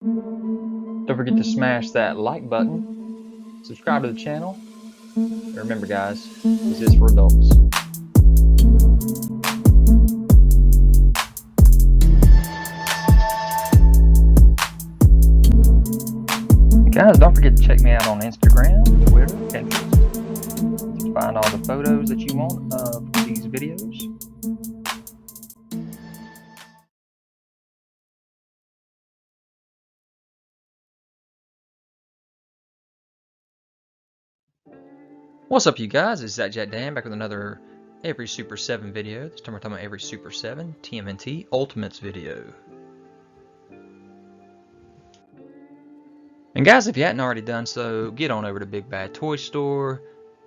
Don't forget to smash that like button, subscribe to the channel, and remember guys, this is for adults. Guys, don't forget to check me out on Instagram, Twitter, Pinterest to find all the photos that you want of these videos. What's up you guys, it's Jack Dan back with another Every Super 7 video. This time we're talking about Every Super 7 TMNT Ultimates video. And guys, if you hadn't already done so, get on over to Big Bad Toy Store,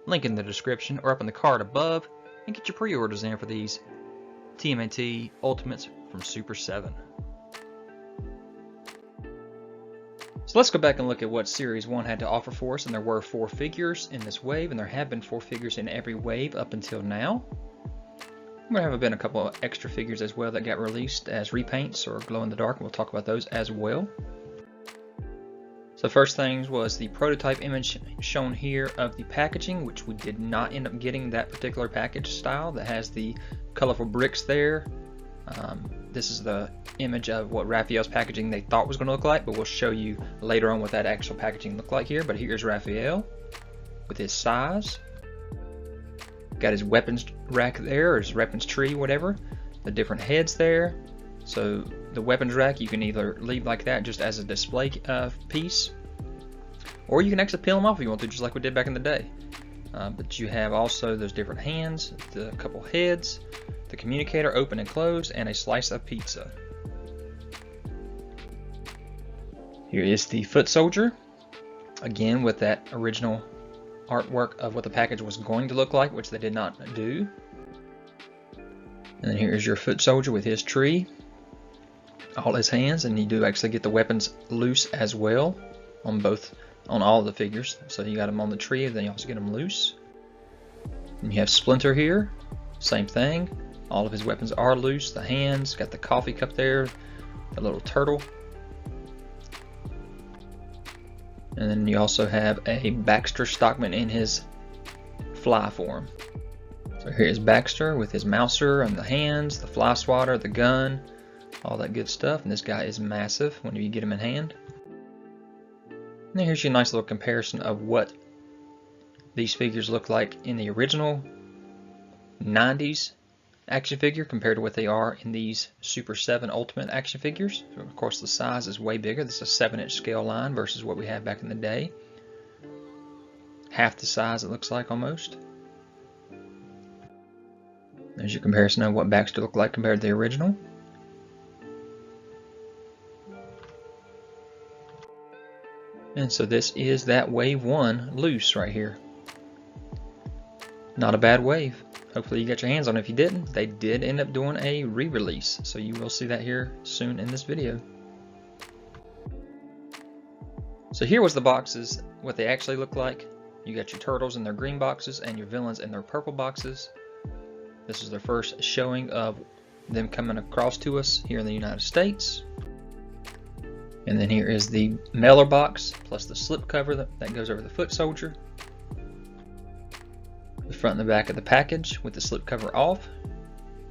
link in the description or up in the card above, and get your pre-orders in for these TMNT Ultimates from Super 7. So let's go back and look at what Series 1 had to offer for us, and there were 4 figures in this wave, and there have been 4 figures in every wave up until now. There have been a couple of extra figures as well that got released as repaints or glow-in-the-dark, and we'll talk about those as well. So first things was the prototype image shown here of the packaging, which we did not end up getting that particular package style that has the colorful bricks there. This is the image of what Raphael's packaging they thought was going to look like, but we'll show you later on what that actual packaging looked like here. But here's Raphael with his size. Got his weapons rack there, or his weapons tree, whatever. The different heads there. So the weapons rack you can either leave like that just as a display piece, or you can actually peel them off if you want to, just like we did back in the day. But you have also those different hands, the couple heads, the communicator open and closed, and a slice of pizza. Here is the foot soldier, again with that original artwork of what the package was going to look like, which they did not do. And then here's your foot soldier with his tree, all his hands, and you do actually get the weapons loose as well on all of the figures. So you got them on the tree, and then you also get them loose. And you have Splinter here, same thing. All of his weapons are loose. The hands, got the coffee cup there, the little turtle. And then you also have a Baxter Stockman in his fly form. So here is Baxter with his mouser and the hands, the fly swatter, the gun, all that good stuff. And this guy is massive when you get him in hand. And here's your nice little comparison of what these figures look like in the original 90s action figure compared to what they are in these Super 7 Ultimate action figures. So of course the size is way bigger. This is a 7-inch scale line versus what we had back in the day. Half the size it looks like almost. There's your comparison of what Baxter looked like compared to the original. And so this is that wave 1 loose right here. Not a bad wave. Hopefully you got your hands on it. If you didn't, they did end up doing a re-release, so you will see that here soon in this video. So here was the boxes, what they actually look like. You got your turtles in their green boxes and your villains in their purple boxes. This is their first showing of them coming across to us here in the United States. And then here is the mailer box plus the slip cover that goes over the foot soldier. The front and the back of the package with the slip cover off,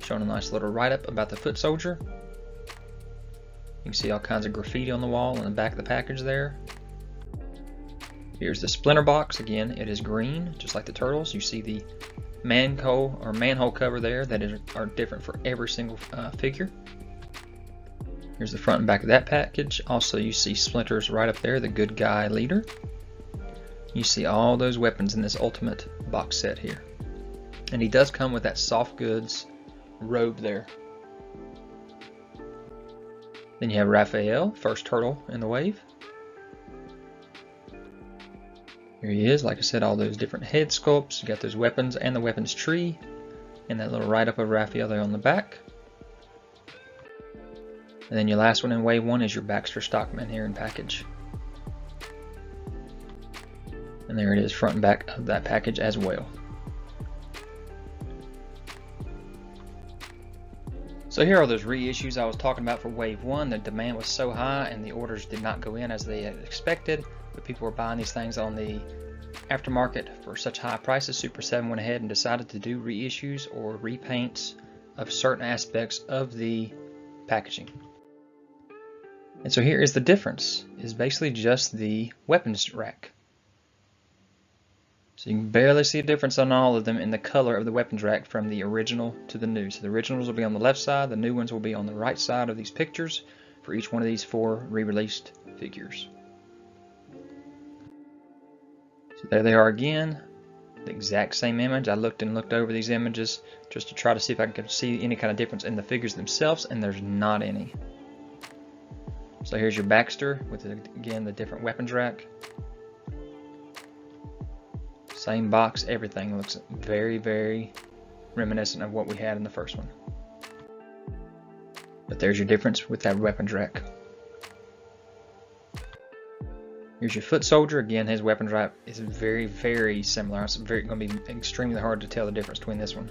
showing a nice little write-up about the foot soldier. You can see all kinds of graffiti on the wall in the back of the package there. Here's the Splinter box. Again, it is green, just like the turtles. You see the manhole cover there that are different for every single figure. Here's the front and back of that package. Also, you see Splinter's right up there, the good guy leader. You see all those weapons in this Ultimate box set here. And he does come with that soft goods robe there. Then you have Raphael, first turtle in the wave. Here he is, like I said, all those different head sculpts. You got those weapons and the weapons tree. And that little write-up of Raphael there on the back. And then your last one in wave 1 is your Baxter Stockman here in package. And there it is, front and back of that package as well. So here are those reissues I was talking about for Wave 1. The demand was so high and the orders did not go in as they had expected, but people were buying these things on the aftermarket for such high prices. Super7 went ahead and decided to do reissues or repaints of certain aspects of the packaging. And so here is the difference. It's basically just the weapons rack. So you can barely see a difference on all of them in the color of the weapons rack from the original to the new. So the originals will be on the left side, the new ones will be on the right side of these pictures for each one of these 4 re-released figures. So there they are again, the exact same image. I looked over these images just to try to see if I could see any kind of difference in the figures themselves, and there's not any. So here's your Baxter with, again, the different weapons rack. Same box, everything looks very, very reminiscent of what we had in the first one. But there's your difference with that weapons rack. Here's your foot soldier. Again, his weapons rack is very, very similar. It's going to be extremely hard to tell the difference between this one.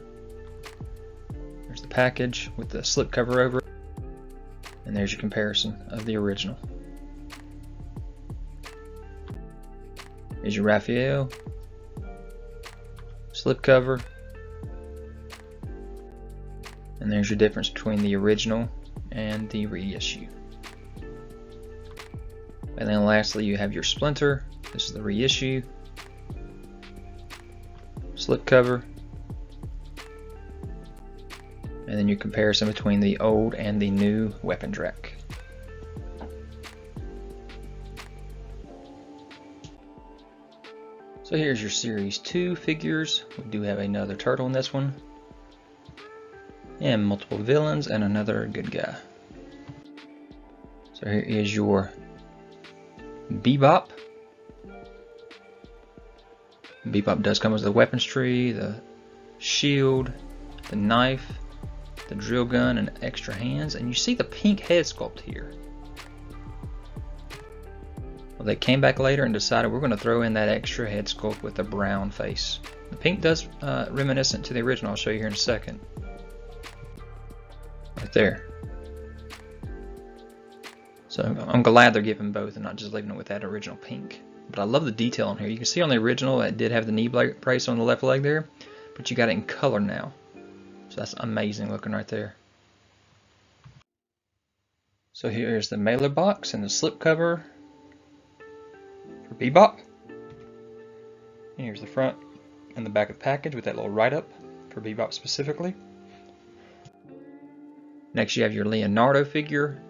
There's the package with the slip cover over it. And there's your comparison of the original. Here's your Raphael. Slip cover, and there's your difference between the original and the reissue. And then lastly you have your Splinter. This is the reissue, slip cover, and then your comparison between the old and the new weapons rack. So here's your Series 2 figures. We do have another turtle in this one, and multiple villains, and another good guy. So here is your Bebop. Bebop does come with the weapons tree, the shield, the knife, the drill gun, and extra hands. And you see the pink head sculpt here. Well, they came back later and decided we're going to throw in that extra head sculpt with a brown face. The pink does reminiscent to the original. I'll show you here in a second. Right there. So I'm glad they're giving both and not just leaving it with that original pink. But I love the detail on here. You can see on the original it did have the knee brace on the left leg there, but you got it in color now. So that's amazing looking right there. So here's the mailer box and the slip cover for Bebop. And here's the front and the back of the package with that little write-up for Bebop specifically. Next you have your Leonardo figure.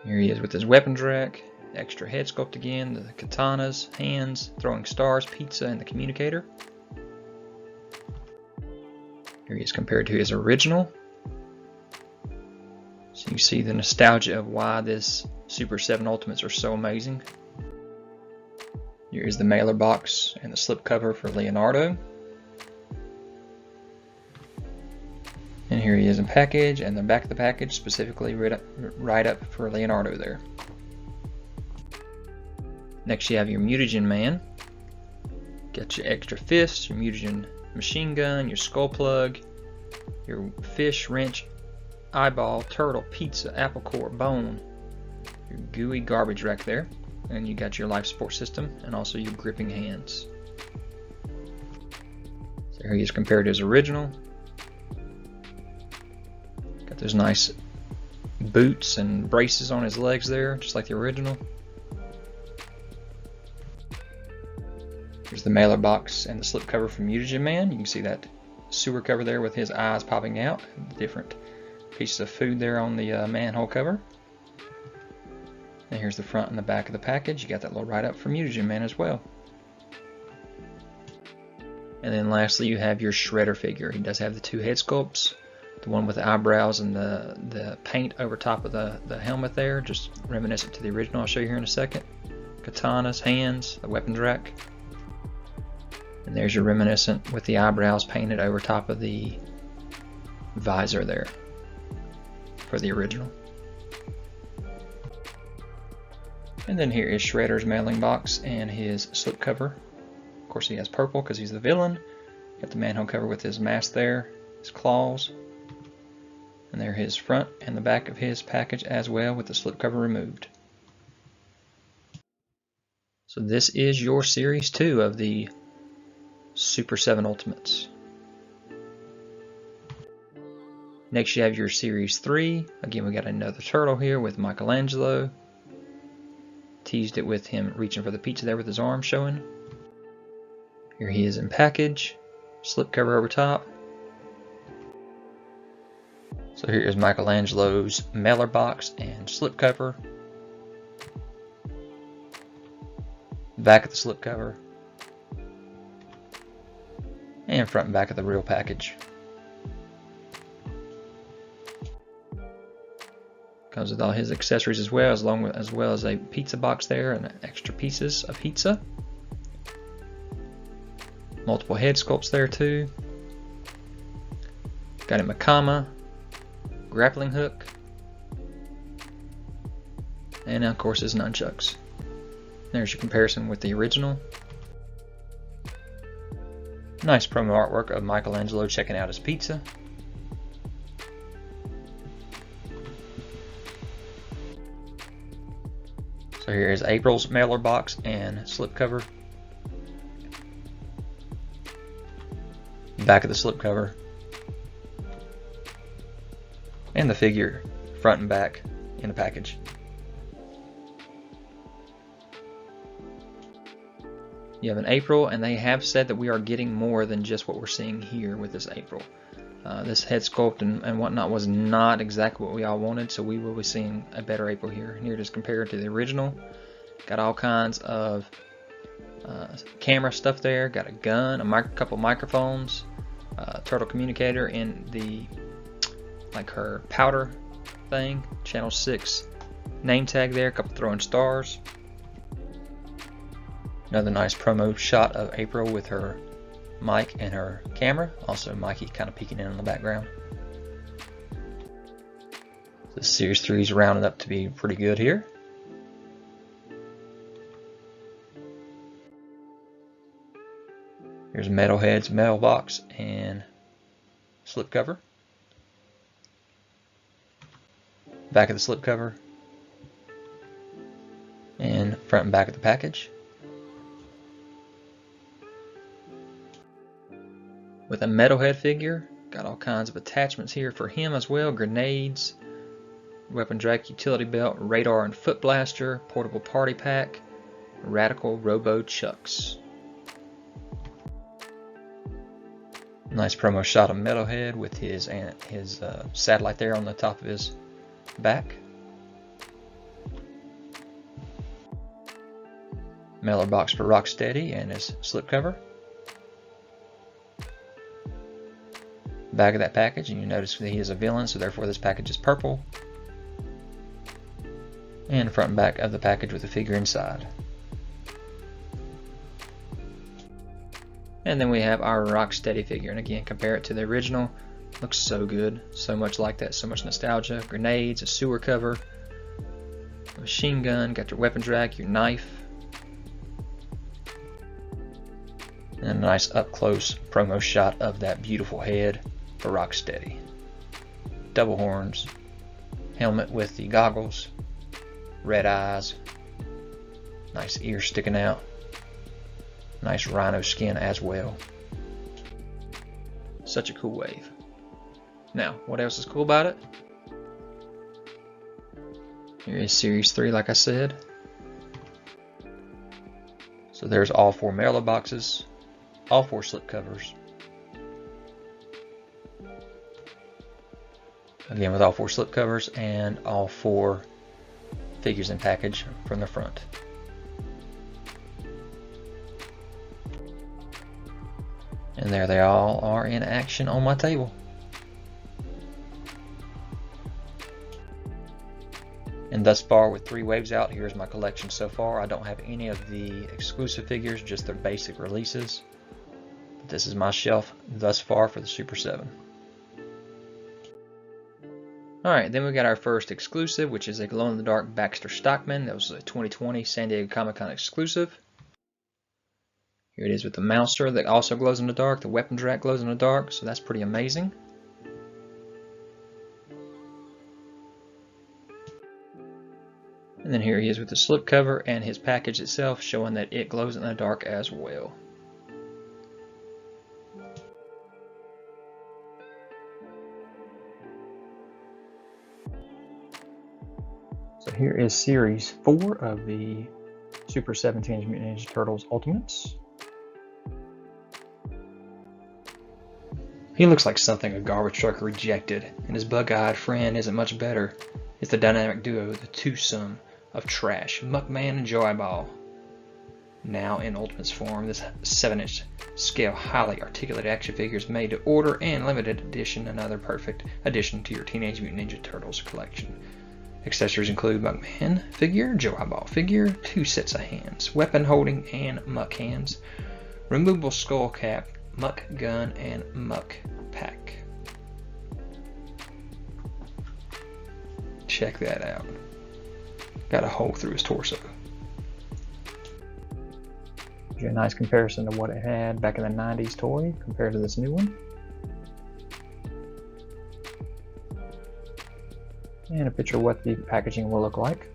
Here he is with his weapons rack, extra head sculpt again, the katanas, hands, throwing stars, pizza, and the communicator. Here he is compared to his original. So you see the nostalgia of why this Super7 Ultimates are so amazing. Here is the mailer box and the slip cover for Leonardo. And here he is in package, and the back of the package specifically right up for Leonardo there. Next you have your Mutagen Man. Got your extra fists, your Mutagen machine gun, your skull plug, your fish, wrench, eyeball, turtle, pizza, apple core, bone, your gooey garbage rack there, and you got your life support system and also your gripping hands. So here he is compared to his original. Got those nice boots and braces on his legs there, just like the original. Here's the mailer box and the slip cover from Mutagen Man. You can see that sewer cover there with his eyes popping out. Different pieces of food there on the manhole cover. And here's the front and the back of the package. You got that little write-up from Mutagen Man as well. And then lastly you have your Shredder figure. He does have the 2 head sculpts. The one with the eyebrows and the paint over top of the helmet there, just reminiscent to the original. I'll show you here in a second. Katanas, hands, the weapons rack. And there's your reminiscent with the eyebrows painted over top of the visor there for the original. And then here is Shredder's mailing box and his slip cover. Of course he has purple because he's the villain. Got the manhole cover with his mask there, his claws, and there his front and the back of his package as well with the slipcover removed. So this is your Series 2 of the Super 7 Ultimates. Next you have your Series 3. Again, we got another turtle here with Michelangelo. Teased it with him reaching for the pizza there with his arm showing. Here he is in package. Slipcover over top. So here is Michelangelo's mailer box and slipcover. Back of the slipcover. And front and back of the real package. Comes with all his accessories as well, as well as a pizza box there and extra pieces of pizza. Multiple head sculpts there too. Got him a comma, grappling hook, and of course his nunchucks. There's your comparison with the original. Nice promo artwork of Michelangelo checking out his pizza. So here is April's mailer box and slipcover. Back of the slipcover. And the figure front and back in the package. You have an April, and they have said that we are getting more than just what we're seeing here with this April. This head sculpt and whatnot was not exactly what we all wanted, so we will be seeing a better April here. And here it is compared to the original. Got all kinds of camera stuff there. Got a gun, a couple microphones, turtle communicator in the her powder thing, channel 6 name tag there, a couple throwing stars. Another nice promo shot of April with her mic and her camera. Also Mikey kind of peeking in the background. The Series 3 is rounded up to be pretty good here. Here's Metalhead's mailbox and slipcover. Back of the slipcover. And front and back of the package. With a Metalhead figure, got all kinds of attachments here for him as well. Grenades, weapon drag utility belt, radar and foot blaster, portable party pack, radical robo chucks. Nice promo shot of Metalhead with his satellite there on the top of his back. Mailer box for Rocksteady and his slipcover. Back of that package, and you notice that he is a villain, so therefore this package is purple. And front and back of the package with the figure inside. And then we have our Rocksteady figure, and again, compare it to the original. Looks so good, so much like that, so much nostalgia. Grenades, a sewer cover, a machine gun, got your weapon rack, your knife, and a nice up close promo shot of that beautiful head for Rocksteady. Double horns, helmet with the goggles, red eyes, nice ears sticking out, nice rhino skin as well. Such a cool wave. Now, what else is cool about it? Here is Series 3, like I said. So there's all 4 mailer boxes, all 4 slip covers. Again, with all 4 slip covers and all 4 figures in package from the front. And there they all are in action on my table. And thus far, with 3 waves out, here's my collection so far. I don't have any of the exclusive figures, just their basic releases. But this is my shelf thus far for the Super 7. Alright, then we got our first exclusive, which is a glow-in-the-dark Baxter Stockman. That was a 2020 San Diego Comic-Con exclusive. Here it is with the mouser that also glows in the dark. The weapons rack glows in the dark, so that's pretty amazing. And then here he is with the slipcover and his package itself, showing that it glows in the dark as well. So here is Series 4 of the Super7 Teenage Mutant Ninja Turtles Ultimates. He looks like something a garbage truck rejected, and his bug-eyed friend isn't much better. It's the dynamic duo, the twosome of trash, Muckman and Joyball. Now in Ultimates form, this 7-inch scale highly articulated action figure is made to order and limited edition, another perfect addition to your Teenage Mutant Ninja Turtles collection. Accessories include Muckman figure, Joyball figure, 2 sets of hands, weapon holding and muck hands, removable skull cap, muck gun, and muck pack. Check that out. Got a hole through his torso. Gives you a nice comparison to what it had back in the 90s toy compared to this new one. And a picture of what the packaging will look like.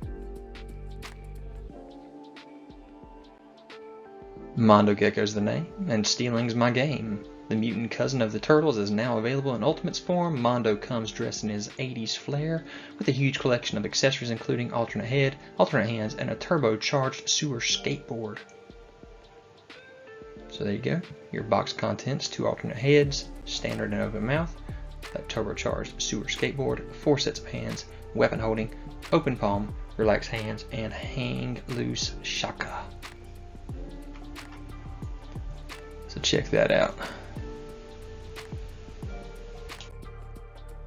Mondo Gecko's the name, and Stealing's my game. The mutant cousin of the Turtles is now available in Ultimates form. Mondo comes dressed in his 80s flair with a huge collection of accessories including alternate head, alternate hands, and a turbocharged sewer skateboard. So there you go. Your box contents, 2 alternate heads, standard and open mouth, that turbocharged sewer skateboard, 4 sets of hands, weapon holding, open palm, relaxed hands, and hang loose shaka. So check that out.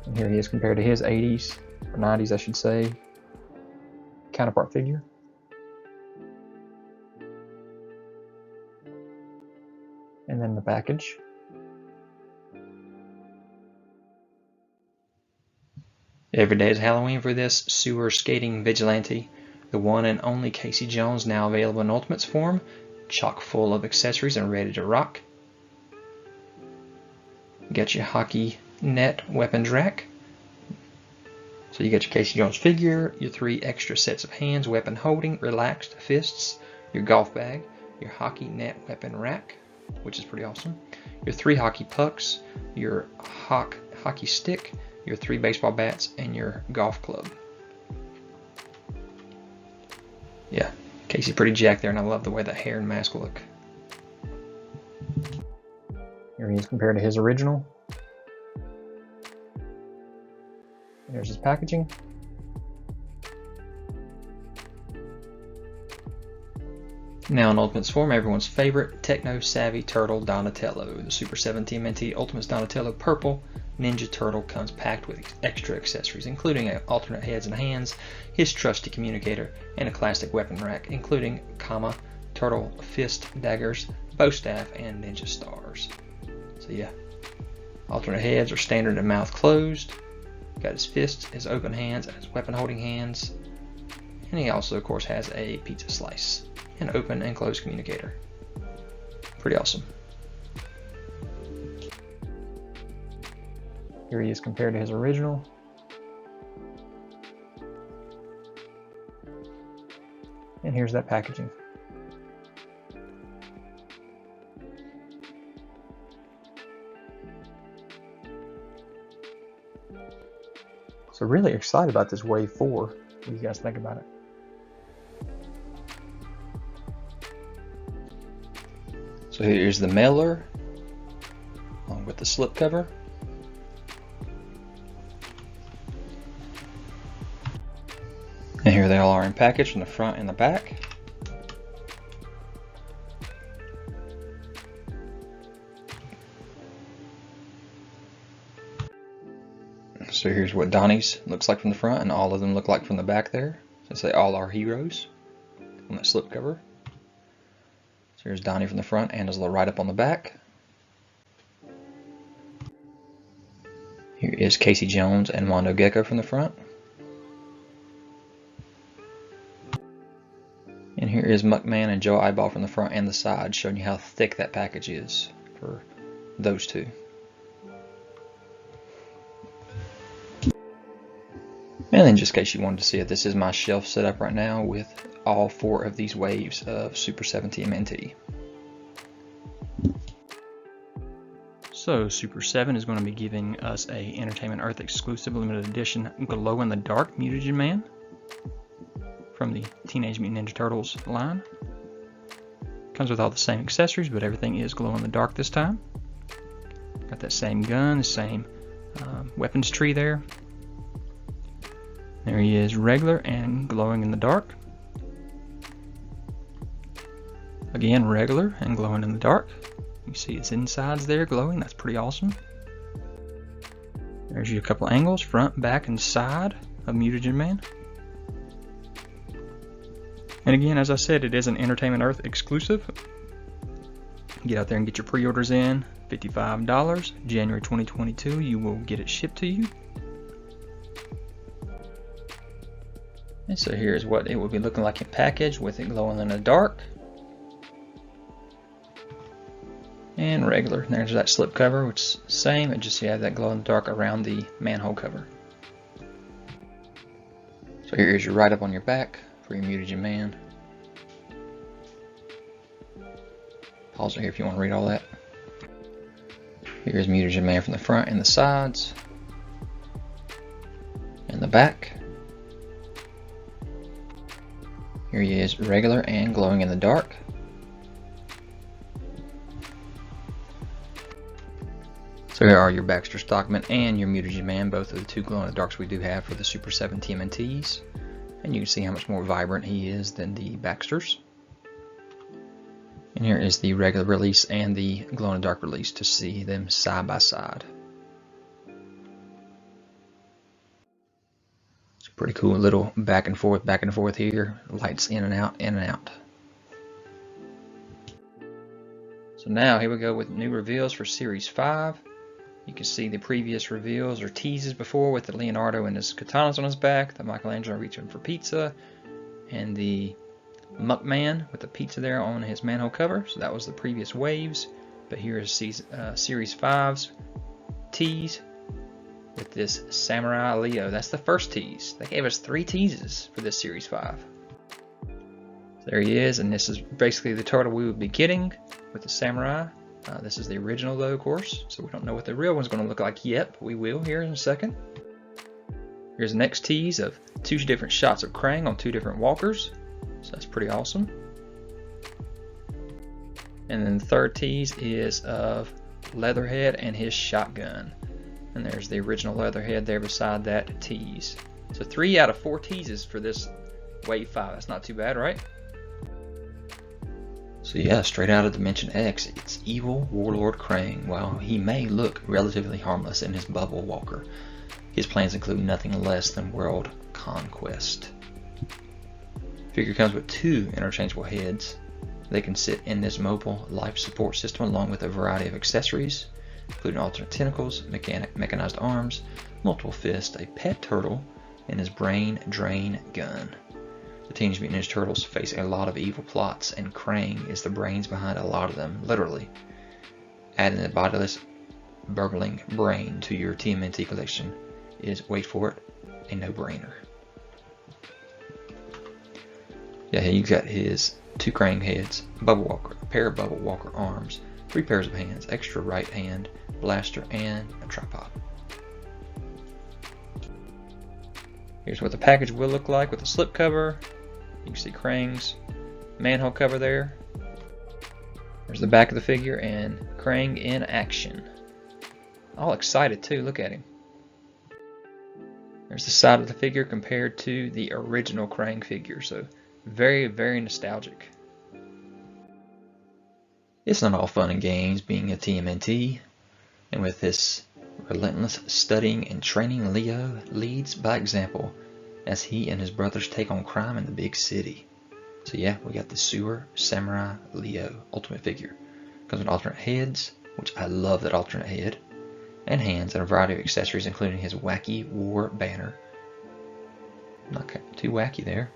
And here he is compared to his 80s, or 90s I should say, counterpart figure. And then the package. Every day is Halloween for this sewer skating vigilante. The one and only Casey Jones, now available in Ultimates form, chock full of accessories and ready to rock. You got your hockey net weapons rack. So you got your Casey Jones figure, your 3 extra sets of hands, weapon holding, relaxed fists, your golf bag, your hockey net weapon rack, which is pretty awesome, your 3 hockey pucks, your hockey stick, your 3 baseball bats, and your golf club. Yeah, Casey's pretty jacked there, and I love the way that hair and mask look. Here he is compared to his original. There's his packaging. Now in Ultimates form, everyone's favorite techno-savvy turtle, Donatello. The Super7 TMNT Ultimates Donatello Purple Ninja Turtle comes packed with extra accessories, including alternate heads and hands, his trusty communicator, and a classic weapon rack, including turtle fist daggers, bow staff, and ninja stars. So yeah, alternate heads are standard and mouth closed. Got his fists, his open hands, and his weapon holding hands. And he also, of course, has a pizza slice, an open and closed communicator. Pretty awesome. Here he is compared to his original. And here's that packaging. So really excited about this Wave 4. What do you guys think about it? So here's the mailer along with the slipcover. And here they all are in package from the front and the back. So here's what Donnie's looks like from the front, and all of them look like from the back there. Since they all are heroes on that slipcover. So here's Donnie from the front and his little write-up on the back. Here is Casey Jones and Mondo Gecko from the front. And here is Muckman and Joe Eyeball from the front and the side, showing you how thick that package is for those two. And then just in case you wanted to see it, this is my shelf set up right now with all 4 of these waves of Super7 TMNT. So Super7 is going to be giving us a Entertainment Earth exclusive limited edition glow in the dark Mutagen Man from the Teenage Mutant Ninja Turtles line. Comes with all the same accessories, but everything is glow in the dark this time. Got that same gun, the same weapons tree there. There he is, regular and glowing in the dark. Again, regular and glowing in the dark. You see his insides there glowing, that's pretty awesome. There's you a couple angles, front, back, and side of Mutagen Man. And again, as I said, it is an Entertainment Earth exclusive. Get out there and get your pre-orders in, $55. January 2022, you will get it shipped to you. And so here's what it will be looking like in package with it glowing in the dark. And regular. And there's that slip cover, which is the same, and just you have that glow in the dark around the manhole cover. So here's your write-up on your back for your Mutagen Man. Pause it here if you want to read all that. Here's Mutagen Man from the front and the sides. And the back. Here he is, regular and glowing in the dark. So here are your Baxter Stockman and your Mutagen Man, both of the 2 glow in the darks we do have for the Super7 TMNTs. And you can see how much more vibrant he is than the Baxters. And here is the regular release and the glow in the dark release to see them side by side. It's a pretty cool little back and forth here. Lights in and out, in and out. So now here we go with new reveals for Series 5. You can see the previous reveals or teases before with the Leonardo and his katanas on his back, the Michelangelo reaching for pizza, and the Muckman with the pizza there on his manhole cover. So that was the previous waves. But here is Series 5's tease with this Samurai Leo. That's the first tease. They gave us 3 teases for this Series 5. There he is, and this is basically the turtle we would be getting with the Samurai. This is the original though, of course, so we don't know what the real one's going to look like yet, but we will here in a second. Here's the next tease of 2 different shots of Krang on 2 different walkers, so that's pretty awesome. And then the third tease is of Leatherhead and his shotgun. And there's the original Leatherhead there beside that tease. So 3 out of 4 teases for this Wave 5. That's not too bad, right? So yeah, straight out of Dimension X, it's evil Warlord Krang. While he may look relatively harmless in his bubble walker, his plans include nothing less than world conquest. Figure comes with 2 interchangeable heads. They can sit in this mobile life support system along with a variety of accessories, including alternate tentacles, mechanized arms, multiple fists, a pet turtle, and his brain drain gun. The Teenage Mutant Ninja Turtles face a lot of evil plots, and Krang is the brains behind a lot of them, literally. Adding the bodiless, burgling brain to your TMNT collection is, wait for it, a no-brainer. Yeah, you got his 2 Krang heads, Bubble Walker, a pair of Bubble Walker arms, 3 pairs of hands, extra right hand, blaster, and a tripod. Here's what the package will look like with the slipcover. You can see Krang's manhole cover there. There's the back of the figure and Krang in action. All excited too, look at him. There's the side of the figure compared to the original Krang figure, so very, very nostalgic. It's not all fun and games being a TMNT, and with this relentless studying and training, Leo leads by example as he and his brothers take on crime in the big city. So yeah, we got the Sewer Samurai Leo ultimate figure. Comes with alternate heads, which I love that alternate head, and hands, and a variety of accessories including his wacky war banner. Not too wacky there.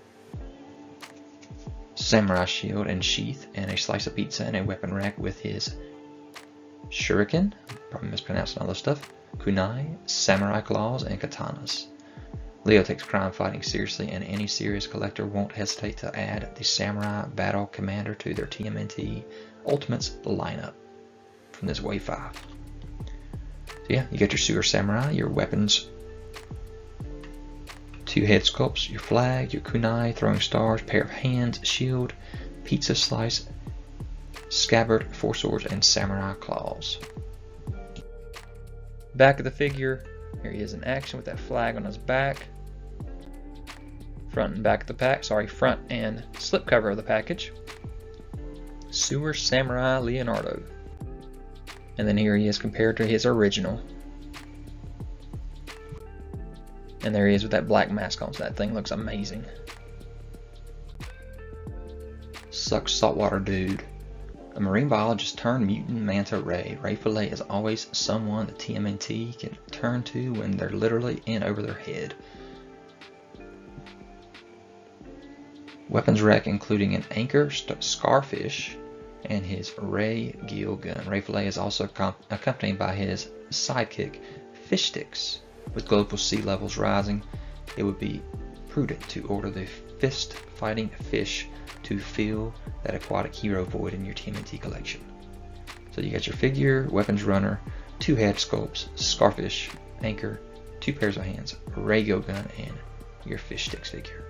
samurai shield and sheath, and a slice of pizza and a weapon rack with his shuriken, probably mispronouncing all this stuff, kunai, samurai claws, and katanas. Leo takes crime fighting seriously, and any serious collector won't hesitate to add the Samurai Battle Commander to their TMNT Ultimates lineup from this Wave 5. So yeah, you got your Sewer Samurai, your weapons, 2 head sculpts, your flag, your kunai, throwing stars, pair of hands, shield, pizza slice, scabbard, 4 swords, and samurai claws. Back of the figure, here he is in action with that flag on his back. Front and back of the pack, front and slipcover of the package. Sewer Samurai Leonardo. And then here he is compared to his original. And there he is with that black mask on, so that thing looks amazing. Sucks saltwater dude. A marine biologist turned mutant manta ray. Ray Fillet is always someone the TMNT can turn to when they're literally in over their head. Weapons rack including an anchor scarfish and his ray gill gun. Ray Fillet is also accompanied by his sidekick fish sticks. With global sea levels rising, it would be prudent to order the fist fighting fish to fill that aquatic hero void in your TMNT collection. So you got your figure, weapons runner, 2 head sculpts, scarfish, anchor, 2 pairs of hands, a ray gill gun, and your fish sticks figure.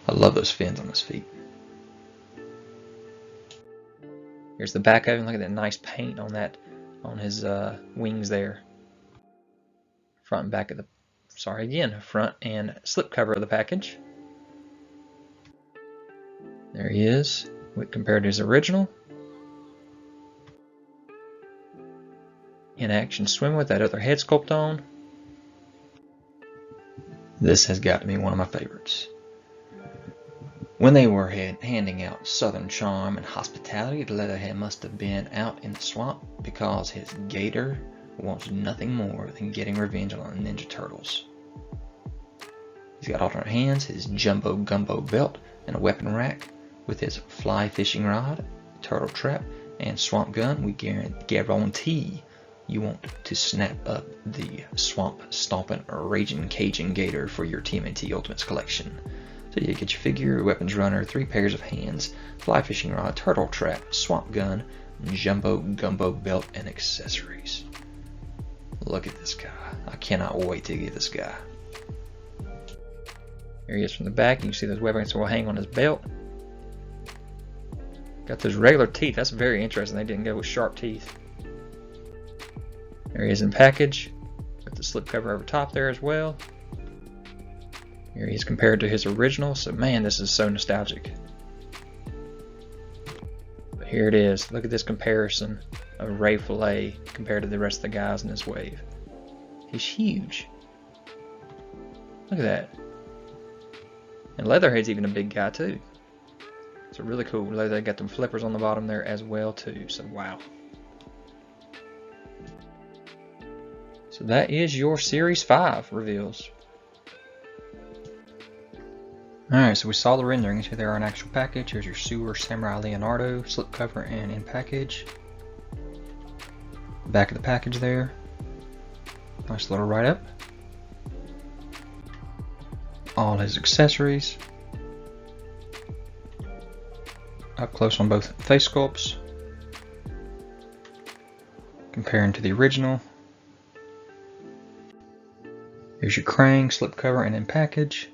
I love those fins on his feet. Here's the back of him. Look at that nice paint on that, on his wings there. Front and back of the, front and slipcover of the package. There he is, compared to his original. In action swimming with that other head sculpt on. This has got to be one of my favorites. When they were handing out Southern charm and hospitality, the Leatherhead must have been out in the swamp because his gator wants nothing more than getting revenge on the Ninja Turtles. He's got alternate hands, his jumbo gumbo belt, and a weapon rack with his fly fishing rod, turtle trap, and swamp gun. We guarantee you want to snap up the swamp stomping raging Cajun gator for your TMNT Ultimates collection. So you get your figure, weapons runner, 3 pairs of hands, fly fishing rod, turtle trap, swamp gun, jumbo gumbo belt, and accessories. Look at this guy. I cannot wait to get this guy. There he is from the back. You can see those weapons will hang on his belt. Got those regular teeth. That's very interesting. They didn't go with sharp teeth. There he is in package. Got the slipcover over top there as well. Here he is compared to his original. So man, this is so nostalgic. But here it is. Look at this comparison of Ray Fillet compared to the rest of the guys in this wave. He's huge. Look at that. And Leatherhead's even a big guy too. So really cool. They got them flippers on the bottom there as well too. So wow. So that is your Series 5 reveals. Alright, so we saw the renderings. Here they are in actual package. Here's your Sewer Samurai Leonardo, slipcover and in package. Back of the package there. Nice little write-up. All his accessories. Up close on both face sculpts. Comparing to the original. Here's your Krang, slipcover and in package.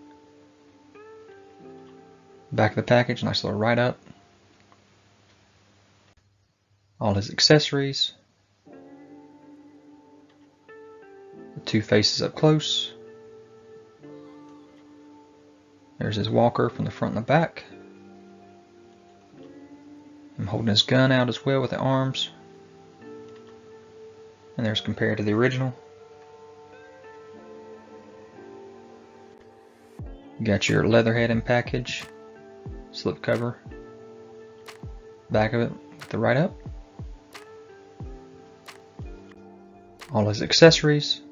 Back of the package, nice little write-up. All his accessories. The 2 faces up close. There's his walker from the front and the back. I'm holding his gun out as well with the arms. And there's compared to the original. You got your Leatherhead in package. Slipcover. Back of it with the write-up. All his accessories.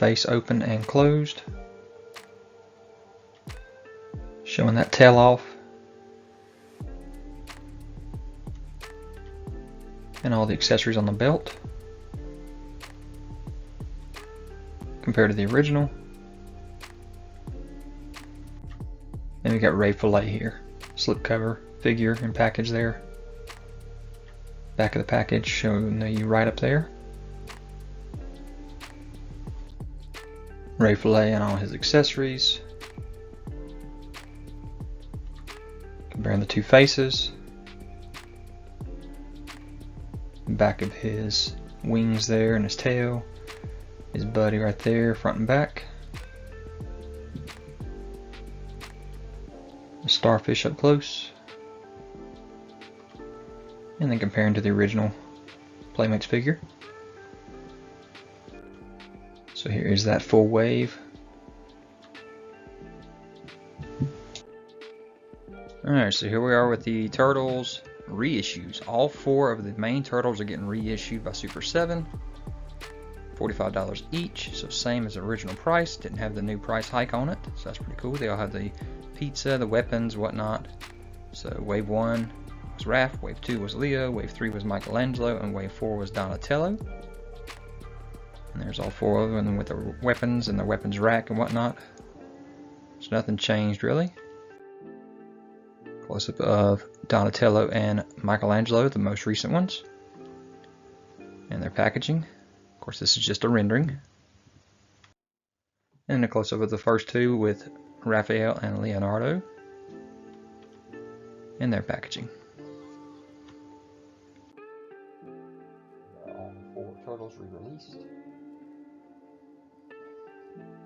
face open and closed, showing that tail off, and all the accessories on the belt compared to the original. And we got Ray fillet here, slipcover figure and package there. Back of the package showing you right up there. Ray fillet and all his accessories. Comparing the two faces. Back of his wings there and his tail. His buddy right there, front and back. The starfish up close. And then comparing to the original Playmates figure. So here is that full wave. Alright, so here we are with the Turtles reissues. All 4 of the main Turtles are getting reissued by Super7. $45 each, so same as the original price. Didn't have the new price hike on it, so that's pretty cool. They all have the pizza, the weapons, whatnot. So wave 1 was Raph, wave 2 was Leo, wave 3 was Michelangelo, and wave 4 was Donatello. And there's all 4 of them with the weapons and the weapons rack and whatnot. So nothing changed really. Close up of Donatello and Michelangelo, the most recent ones. And their packaging. Of course, this is just a rendering. And a close up of the first 2 with Raphael and Leonardo. And their packaging. All 4 Turtles re-released.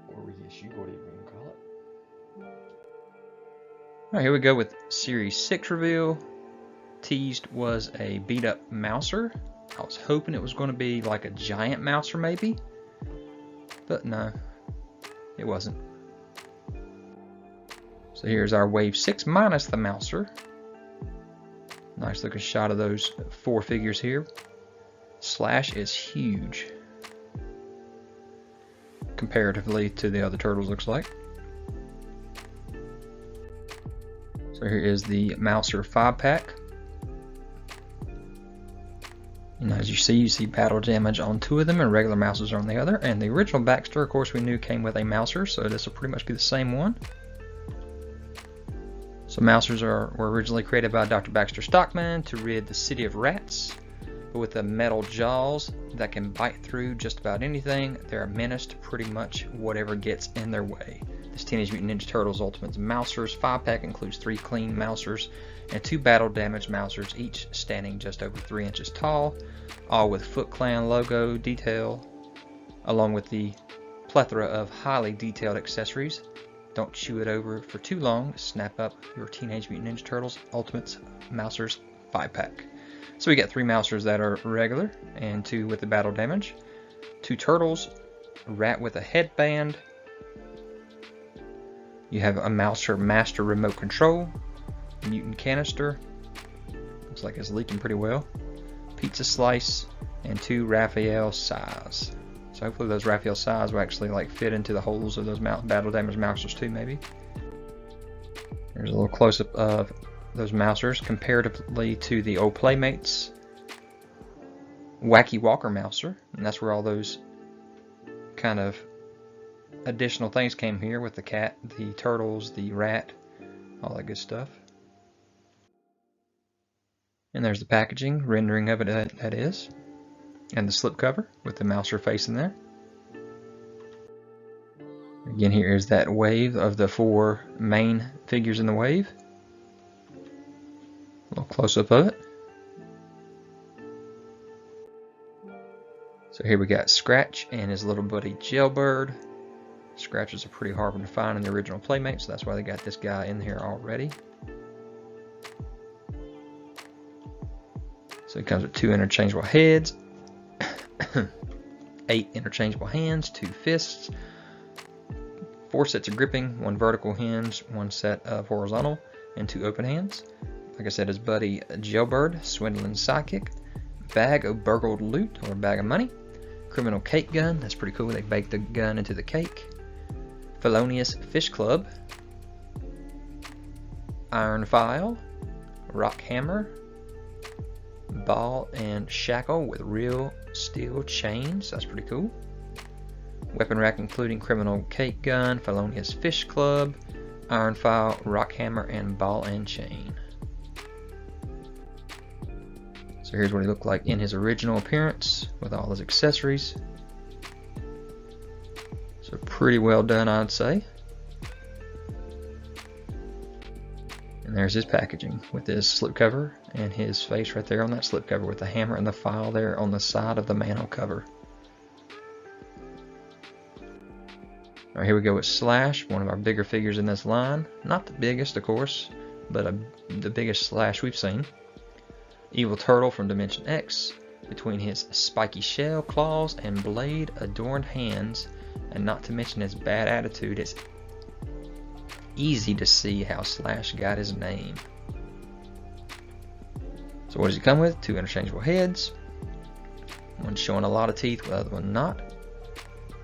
Or reissued, whatever you can call it. Alright, here we go with Series 6 reveal. Teased was a beat up Mouser. I was hoping it was going to be like a giant Mouser maybe. But no, it wasn't. So here's our Wave 6 minus the Mouser. Nice looking shot of those 4 figures here. Slash is huge. Comparatively to the other Turtles, looks like. So here is the Mouser 5-pack. And as you see battle damage on 2 of them and regular Mousers on the other. And the original Baxter, of course, we knew came with a Mouser, so this will pretty much be the same one. So Mousers were originally created by Dr. Baxter Stockman to rid the city of rats. But with the metal jaws that can bite through just about anything, they're a menace to pretty much whatever gets in their way. This Teenage Mutant Ninja Turtles Ultimate Mousers 5-pack includes 3 clean Mousers and 2 battle damaged Mousers, each standing just over 3 inches tall, all with Foot Clan logo detail, along with the plethora of highly detailed accessories. Don't chew it over for too long. Snap up your Teenage Mutant Ninja Turtles Ultimate Mousers 5-pack. So we got 3 Mousers that are regular and 2 with the battle damage. 2 Turtles, a rat with a headband. You have a Mouser Master Remote Control, Mutant Canister. Looks like it's leaking pretty well. Pizza Slice, and 2 Raphael Size. So hopefully those Raphael Size will actually like fit into the holes of those battle damage Mousers too, maybe. There's a little close-up of those Mousers comparatively to the old Playmates Wacky Walker Mouser, and that's where all those kind of additional things came here with the cat, the turtles, the rat, all that good stuff. And there's the packaging, rendering of it that is, and the slipcover with the Mouser face in there. Again, here is that wave of the 4 main figures in the wave. A little close-up of it. So here we got Scratch and his little buddy Jailbird. Scratch is a pretty hard one to find in the original Playmate, so that's why they got this guy in here already. So it comes with 2 interchangeable heads, 8 interchangeable hands, 2 fists, 4 sets of gripping, 1 vertical hinge, 1 set of horizontal, and 2 open hands. Like I said, his buddy Jailbird, Swindling Sidekick, bag of burgled loot or bag of money, Criminal Cake Gun, that's pretty cool. They baked the gun into the cake. Felonious Fish Club. Iron File. Rock Hammer. Ball and Shackle with real steel chains, that's pretty cool. Weapon rack including Criminal Cake Gun, Felonious Fish Club, Iron File, Rock Hammer, and Ball and Chain. So here's what he looked like in his original appearance with all his accessories. So pretty well done, I'd say. And there's his packaging with his slipcover and his face right there on that slipcover with the hammer and the file there on the side of the manhole cover. Alright, here we go with Slash, one of our bigger figures in this line. Not the biggest, of course, but the biggest Slash we've seen. Evil Turtle from Dimension X. Between his spiky shell, claws, and blade adorned hands, and not to mention his bad attitude, it's easy to see how Slash got his name. So what does he come with? 2 interchangeable heads. One showing a lot of teeth, the other one not.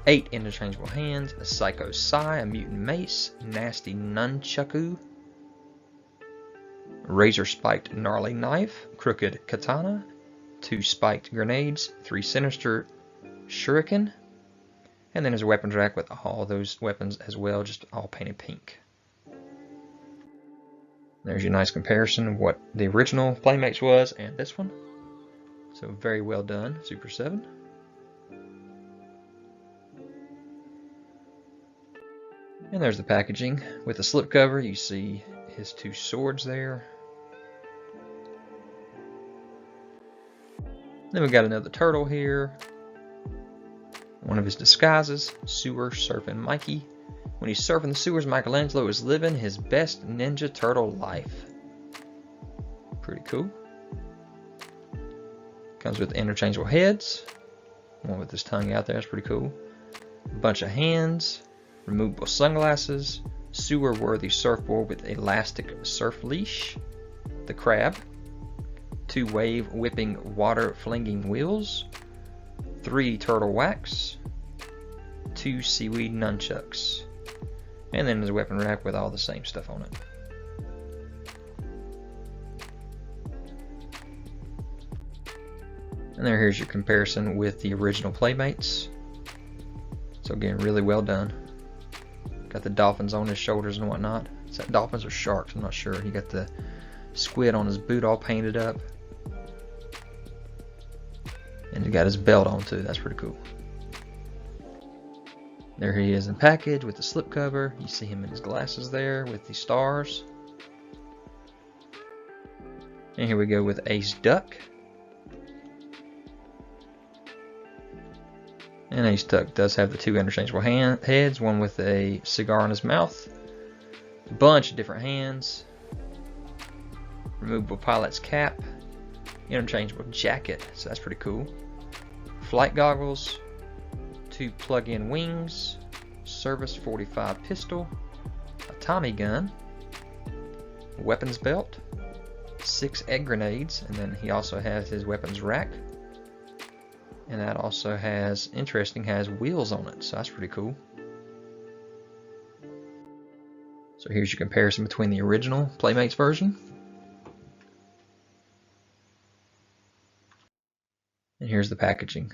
8 interchangeable hands. A Psycho Psy, a Mutant Mace, Nasty Nunchaku, Razor Spiked Gnarly Knife, Crooked Katana, 2 Spiked Grenades, 3 Sinister Shuriken, and then there's a weapons rack with all those weapons as well, just all painted pink. There's your nice comparison of what the original Playmates was and this one. So very well done, Super7. And there's the packaging. With the slipcover, you see his 2 swords there. Then we've got another turtle here. One of his disguises, Sewer Surfing Mikey. When he's surfing the sewers, Michelangelo is living his best Ninja Turtle life. Pretty cool. Comes with interchangeable heads. One with his tongue out there, that's pretty cool. A bunch of hands. Removable sunglasses. Sewer-worthy surfboard with elastic surf leash. The crab. 2 wave whipping water flinging wheels. 3 turtle wax. 2 seaweed nunchucks. And then there's a weapon rack with all the same stuff on it. And here's your comparison with the original Playmates. So again, really well done. Got the dolphins on his shoulders and whatnot. Is that dolphins or sharks? I'm not sure. He got the squid on his boot all painted up. And he got his belt on too. That's pretty cool. There he is in package with the slipcover. You see him in his glasses there with the stars. And here we go with Ace Duck. And Ace Duck does have the 2 interchangeable heads, one with a cigar in his mouth. A bunch of different hands. Removable pilot's cap. Interchangeable jacket, so that's pretty cool. Flight goggles. 2 plug-in wings, Service 45 pistol, a Tommy gun, a weapons belt, 6 egg grenades, and then he also has his weapons rack. And that also has, has wheels on it, so that's pretty cool. So here's your comparison between the original Playmates version. And here's the packaging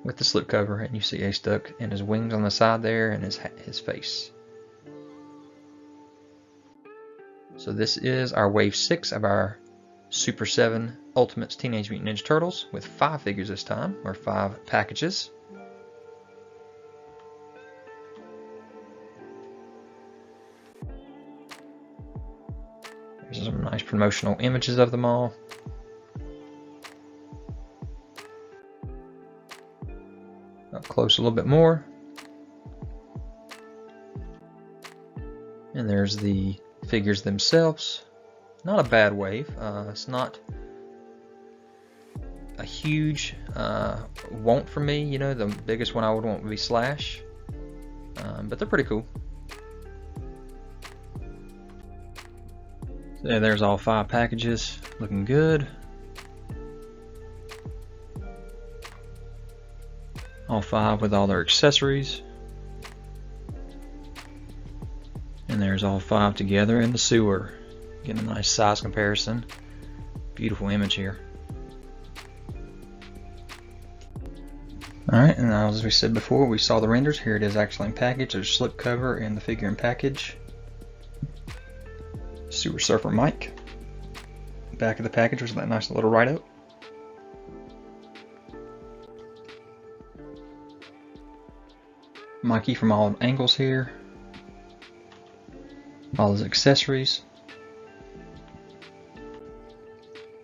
with the slipcover, and you see Ace Duck and his wings on the side there and his face. So this is our wave 6 of our Super7 Ultimates Teenage Mutant Ninja Turtles with 5 figures this time, or 5 packages. There's some nice promotional images of them all. Up close a little bit more. And there's the figures themselves. Not a bad wave. It's not a huge want for me. You know, the biggest one I would want would be Slash. But they're pretty cool. So there's all 5 packages. Looking good. All 5 with all their accessories. And there's all 5 together in the sewer. Getting a nice size comparison. Beautiful image here. Alright, and as we said before, we saw the renders. Here it is actually in package. There's a slipcover and the figure in package. Sewer Surfer Mike. Back of the package was that nice little write-up. Mikey from all angles here. All his accessories.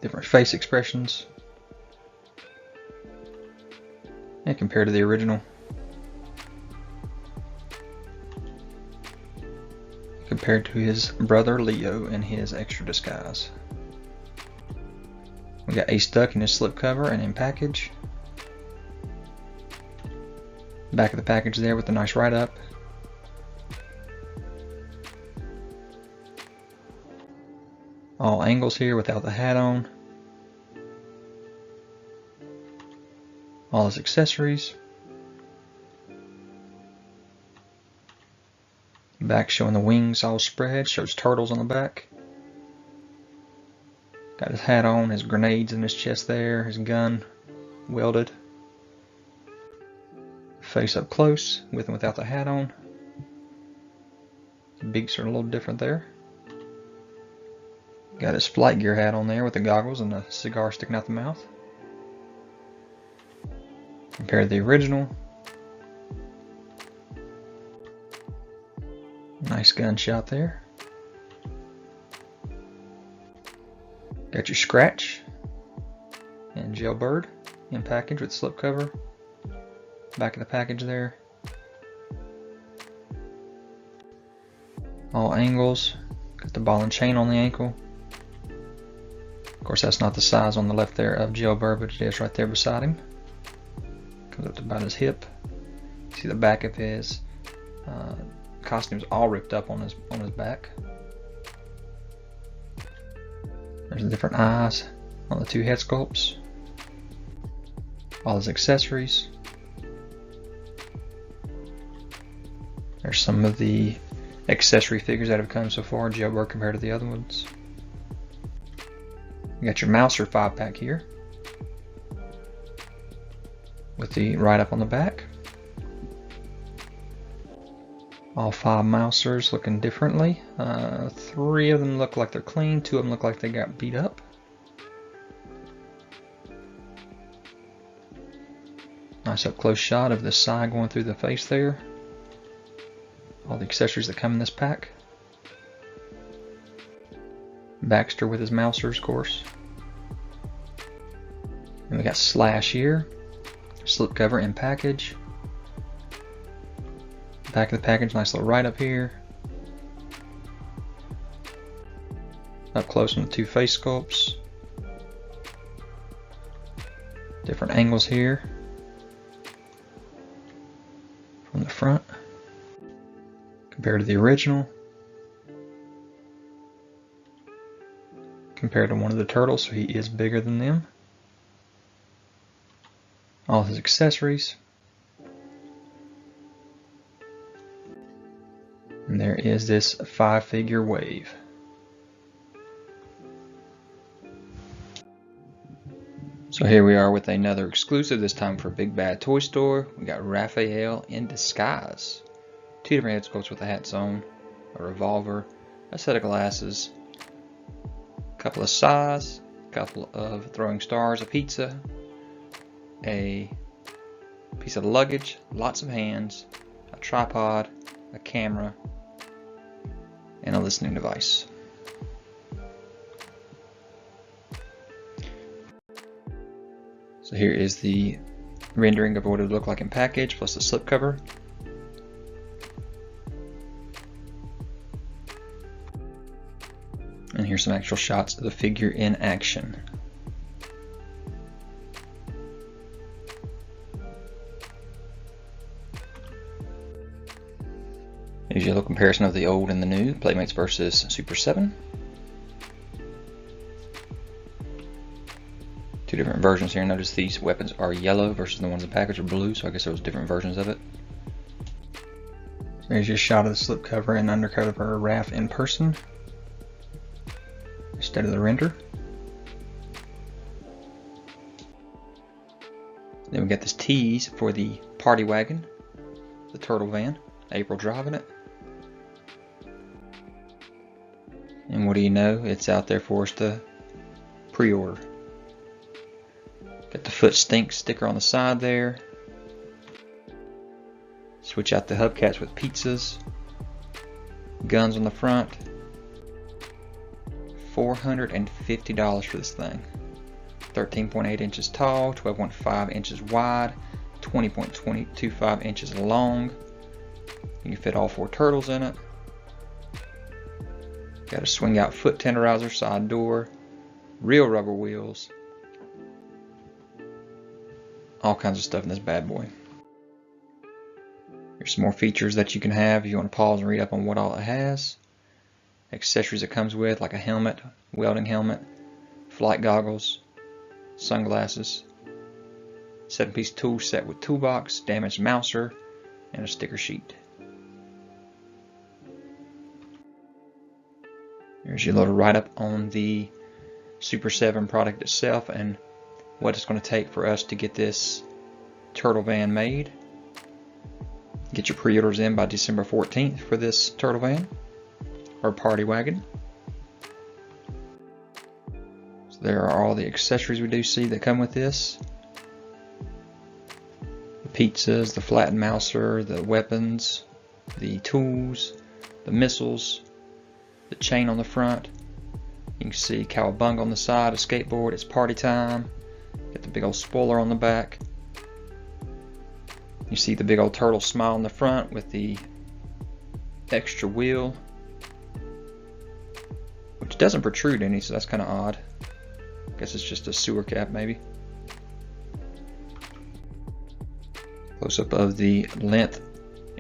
Different face expressions. And compared to the original. Compared to his brother Leo in his extra disguise. We got Ace Duck in his slipcover and in package. Back of the package there with a nice write-up. All angles here without the hat on. All his accessories. Back showing the wings all spread, shows turtles on the back. Got his hat on, his grenades in his chest there, his gun welded. Face up close, with and without the hat on. The beaks are a little different there. Got his flight gear hat on there with the goggles and the cigar sticking out the mouth. Compared to the original. Nice gunshot there. Got your Scratch and Jailbird in package with slipcover. Back of the package there. All angles. Got the ball and chain on the ankle. Of course, that's not the size on the left there of Jailbird, but it is right there beside him. Comes up to about his hip. See the back of his costume's all ripped up on his back. There's the different eyes on the 2 head sculpts. All his accessories. There's some of the accessory figures that have come so far, Jailbird compared to the other ones. You got your Mouser 5-pack here with the write-up on the back. All 5 Mousers looking differently. 3 of them look like they're clean, 2 of them look like they got beat up. Nice up close shot of the side going through the face there. All the accessories that come in this pack. Baxter with his Mousers, of course. And we got Slash here. Slipcover in package. Back of the package, nice little write-up here. Up close on the 2 face sculpts. Different angles here. From the front. Compared to the original. Compared to one of the turtles, so he is bigger than them. All his accessories. And there is this 5-figure wave. So here we are with another exclusive, this time for Big Bad Toy Store. We got Raphael in disguise. 2 different head sculpts with the hats on, a revolver, a set of glasses, a couple of saws, a couple of throwing stars, a pizza, a piece of luggage, lots of hands, a tripod, a camera, and a listening device. So here is the rendering of what it would look like in package, plus the slipcover. And here's some actual shots of the figure in action. Here's your little comparison of the old and the new, Playmates versus Super7. 2 different different versions here. Notice these weapons are yellow versus the ones in the package are blue, so I guess there was different versions of it. So here's just a shot of the slipcover and undercover RAF in person instead of the render. Then we got this tease for the party wagon, the turtle van, April driving it. And what do you know, it's out there for us to pre-order. Got the Foot Stink sticker on the side there. Switch out the hubcaps with pizzas. Guns on the front. $450 for this thing. 13.8 inches tall, 12.5 inches wide, 20.25 inches long. You can fit all 4 turtles in it. Got a swing out foot tenderizer, side door, real rubber wheels. All kinds of stuff in this bad boy. Here's some more features that you can have if you want to pause and read up on what all it has. Accessories it comes with, like a helmet, welding helmet, flight goggles, sunglasses, 7-piece tool set with toolbox, damaged mouser, and a sticker sheet. Here's your little write-up on the Super7 product itself and what it's going to take for us to get this turtle van made. Get your pre-orders in by December 14th for this turtle van or party wagon. So there are all the accessories we do see that come with this. The pizzas, the flattened mouser, the weapons, the tools, the missiles, the chain on the front. You can see cowabunga on the side, a skateboard, it's party time. Got the big old spoiler on the back. You see the big old turtle smile on the front with the extra wheel, which doesn't protrude any, so that's kind of odd. I guess it's just a sewer cap maybe. Close up of the length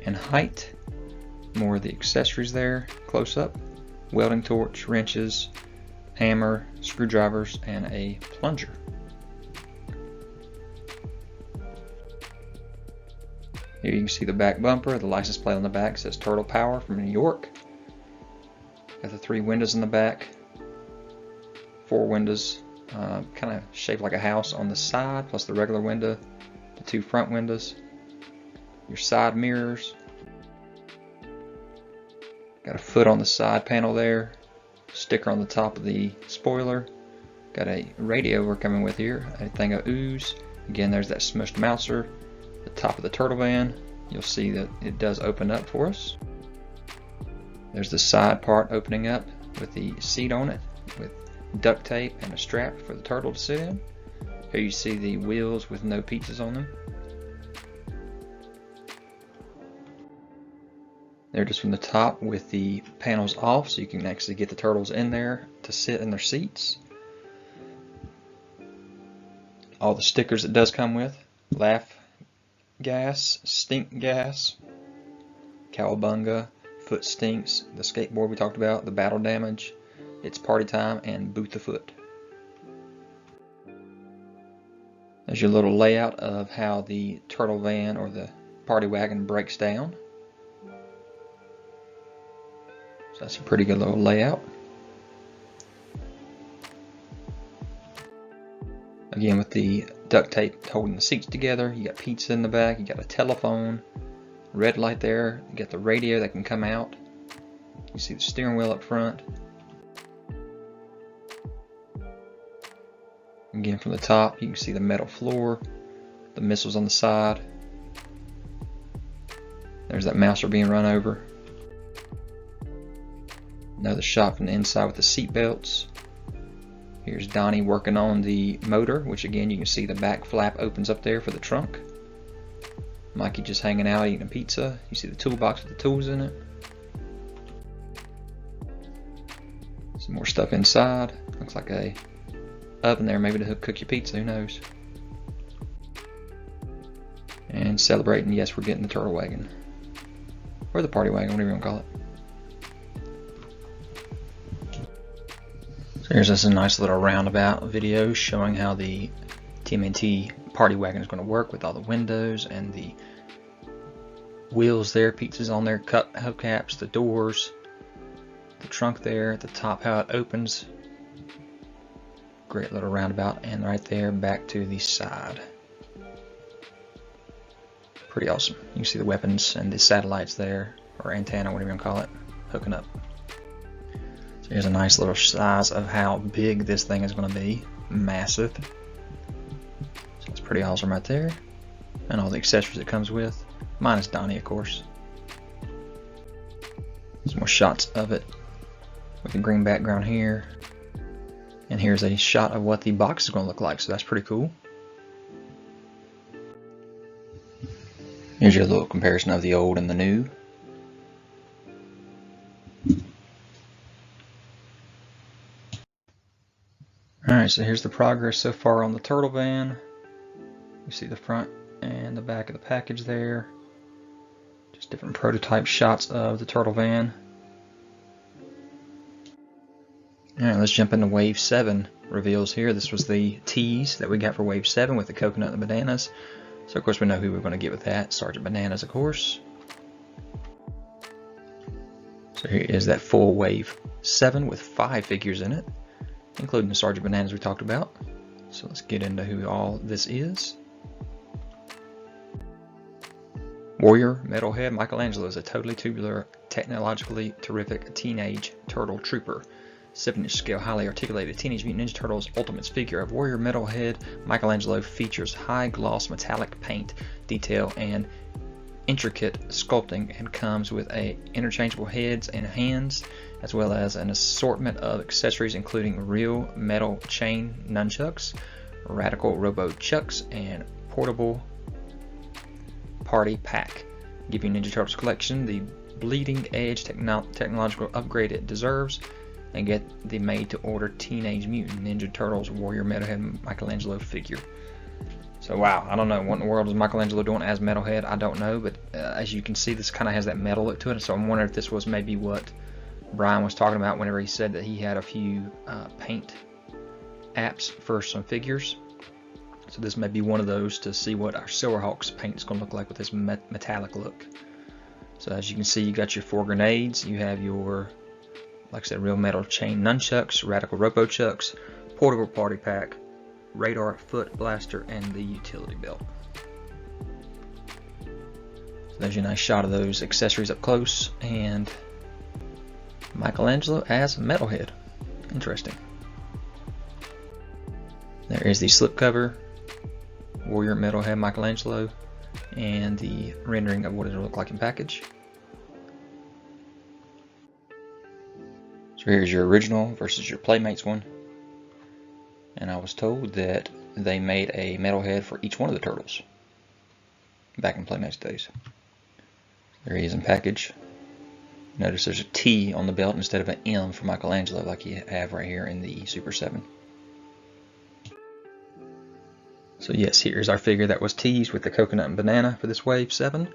and height. More of the accessories there. Close up. Welding torch, wrenches, hammer, screwdrivers, and a plunger. Here you can see the back bumper. The license plate on the back says Turtle Power from New York. Got the 3 windows in the back. 4 windows, kind of shaped like a house on the side, plus the regular window. The 2 front windows. Your side mirrors. Got a foot on the side panel there. Sticker on the top of the spoiler. Got a radio we're coming with here. A thing of ooze. Again, there's that smushed mouser. The top of the turtle van, you'll see that it does open up for us. There's the side part opening up with the seat on it with duct tape and a strap for the turtle to sit in. Here you see the wheels with no pizzas on them. They're just from the top with the panels off, so you can actually get the turtles in there to sit in their seats. All the stickers it does come with: laugh gas, stink gas, cowabunga, foot stinks, the skateboard we talked about, the battle damage, it's party time, and boot the foot. There's your little layout of how the turtle van or the party wagon breaks down. So that's a pretty good little layout. Again, with the duct tape holding the seats together, you got pizza in the back, you got a telephone, red light there, you got the radio that can come out. You see the steering wheel up front. Again, from the top, you can see the metal floor, the missiles on the side. There's that mouser being run over. Another shot from the inside with the seat belts. Here's Donnie working on the motor, which again you can see the back flap opens up there for the trunk. Mikey just hanging out eating a pizza. You see the toolbox with the tools in it. Some more stuff inside. Looks like a oven there, maybe to cook your pizza, who knows. And celebrating, yes, we're getting the turtle wagon. Or the party wagon, whatever you want to call it. So here's just a nice little roundabout video showing how the TMNT party wagon is going to work with all the windows and the wheels there, pizzas on there, hubcaps, the doors, the trunk there, the top how it opens. Great little roundabout, and right there back to the side. Pretty awesome. You can see the weapons and the satellites there, or antenna, whatever you want to call it, hooking up. So here's a nice little size of how big this thing is going to be. Massive. So it's pretty awesome right there. And all the accessories it comes with. Minus Donnie, of course. Some more shots of it with the green background here. And here's a shot of what the box is going to look like, so that's pretty cool. Here's your little comparison of the old and the new. Alright, so here's the progress so far on the turtle van. You see the front and the back of the package there. Just different prototype shots of the turtle van. Alright, let's jump into Wave 7 reveals here. This was the tease that we got for Wave 7 with the coconut and the bananas. So of course we know who we're going to get with that. Sergeant Bananas, of course. So here is that full Wave 7 with 5 figures in it, including the Sergeant Bananas we talked about. So let's get into who all this is. Warrior Metalhead Michelangelo is a totally tubular, technologically terrific teenage turtle trooper. 7-inch scale, highly articulated Teenage Mutant Ninja Turtles Ultimates figure of Warrior Metalhead Michelangelo features high gloss metallic paint detail and intricate sculpting, and comes with interchangeable heads and hands, as well as an assortment of accessories including real metal chain nunchucks, radical robo chucks, and portable party pack. Give your Ninja Turtles collection the bleeding edge technological upgrade it deserves, and get the made-to-order Teenage Mutant Ninja Turtles Warrior Metalhead Michelangelo figure. So wow, I don't know what in the world is Michelangelo doing as Metalhead, I don't know, but as you can see, this kind of has that metal look to it, so I'm wondering if this was maybe what Brian was talking about whenever he said that he had a few paint apps for some figures. So this may be one of those to see what our Silverhawks paint is going to look like with this metallic look. So as you can see, you got your 4 grenades, you have your, like I said, real metal chain nunchucks, radical robo chucks, portable party pack, radar foot blaster, and the utility belt. So there's your nice shot of those accessories up close, and Michelangelo as Metalhead. Interesting. There is the slipcover, Warrior Metalhead Michelangelo, and the rendering of what it'll look like in package. So here's your original versus your Playmates one. And I was told that they made a Metalhead for each one of the turtles back in Playmates days. There he is in package. Notice there's a T on the belt instead of an M for Michelangelo like you have right here in the Super 7. So yes, here's our figure that was teased with the coconut and banana for this Wave 7.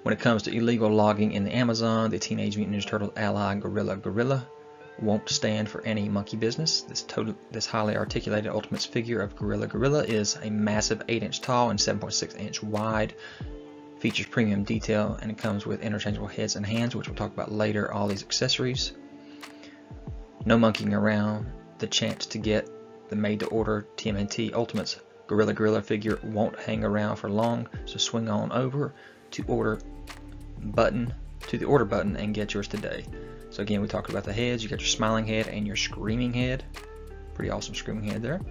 When it comes to illegal logging in the Amazon, the Teenage Mutant Ninja Turtle ally Gorilla won't stand for any monkey business. This highly articulated Ultimates figure of Gorilla is a massive 8-inch tall and 7.6-inch wide. Features premium detail, and it comes with interchangeable heads and hands, which we'll talk about later. All these accessories. No monkeying around. The chance to get the made-to-order TMNT Ultimates Gorilla figure won't hang around for long, so swing on over to the order button and get yours today. So again, we talked about the heads. You got your smiling head and your screaming head. Pretty awesome screaming head there.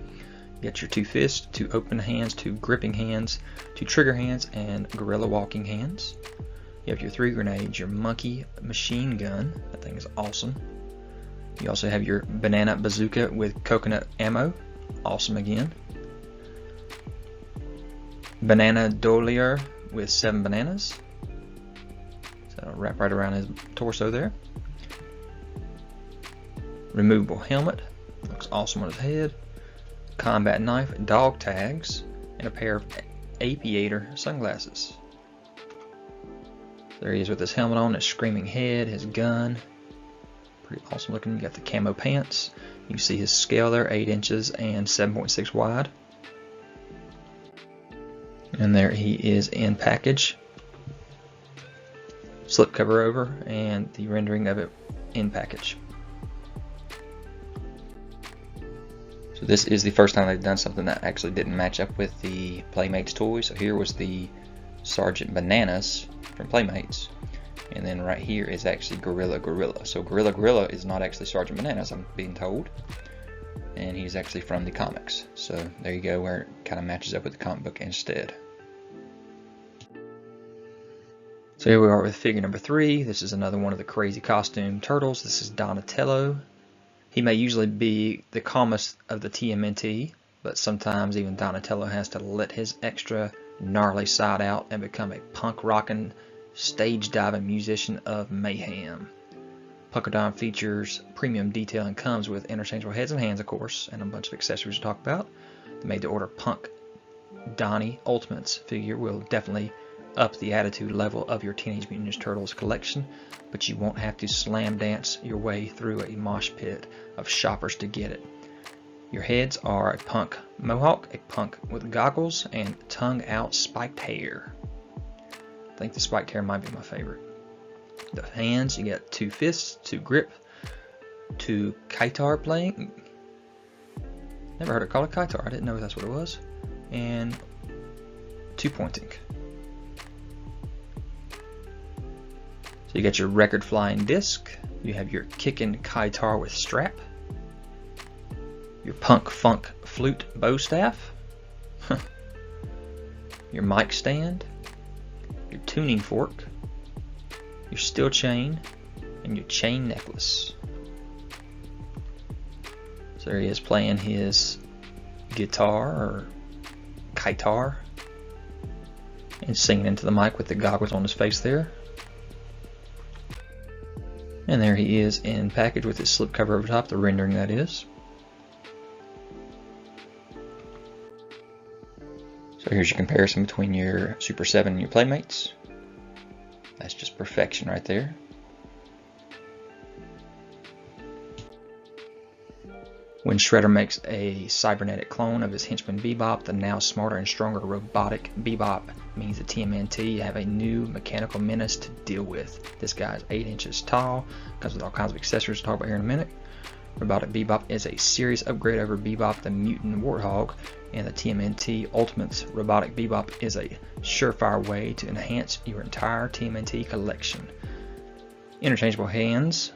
You got your 2 fists, 2 open hands, 2 gripping hands, 2 trigger hands, and gorilla walking hands. You have your 3 grenades, your monkey machine gun. That thing is awesome. You also have your banana bazooka with coconut ammo. Awesome again. Banana Dolier with 7 bananas. So that'll wrap right around his torso there. Removable helmet. Looks awesome on his head. Combat knife, dog tags, and a pair of aviator sunglasses. There he is with his helmet on, his screaming head, his gun. Pretty awesome looking. You got the camo pants. You can see his scale there, 8 inches and 7.6 wide. And there he is in package. Slip cover over and the rendering of it in package. So this is the first time they've done something that actually didn't match up with the Playmates toy. So here was the Sergeant Bananas from Playmates. And then right here is actually Gorilla. So Gorilla is not actually Sergeant Bananas, I'm being told. And he's actually from the comics. So there you go, where it kind of matches up with the comic book instead. So here we are with figure number 3. This is another one of the crazy costume turtles. This is Donatello. He may usually be the calmest of the TMNT, but sometimes even Donatello has to let his extra gnarly side out and become a punk rockin', stage diving musician of mayhem. Puckadon features premium detailing, comes with interchangeable heads and hands, of course, and a bunch of accessories to talk about. The made-to-order Punk Donnie Ultimates figure will definitely up the attitude level of your Teenage Mutant Ninja Turtles collection, but you won't have to slam dance your way through a mosh pit of shoppers to get it. Your heads are a punk mohawk, a punk with goggles, and tongue-out spiked hair. I think the spiked hair might be my favorite. The hands, you got 2 fists, 2 grip, 2 guitar playing. Never heard it called a guitar, I didn't know that's what it was. And 2 pointing. So you got your record flying disc, you have your kicking guitar with strap, your punk funk flute bow staff, your mic stand, your tuning fork, your steel chain, and your chain necklace. So there he is playing his guitar or guitar and singing into the mic with the goggles on his face there. And there he is in package with his slipcover over top, the rendering that is. So here's your comparison between your Super 7 and your Playmates. That's just perfection right there. When Shredder makes a cybernetic clone of his henchman Bebop, the now smarter and stronger robotic Bebop means that TMNT have a new mechanical menace to deal with. This guy is 8 inches tall, comes with all kinds of accessories to talk about here in a minute. Robotic Bebop is a serious upgrade over Bebop the Mutant Warthog, and the TMNT Ultimates Robotic Bebop is a surefire way to enhance your entire TMNT collection. Interchangeable hands.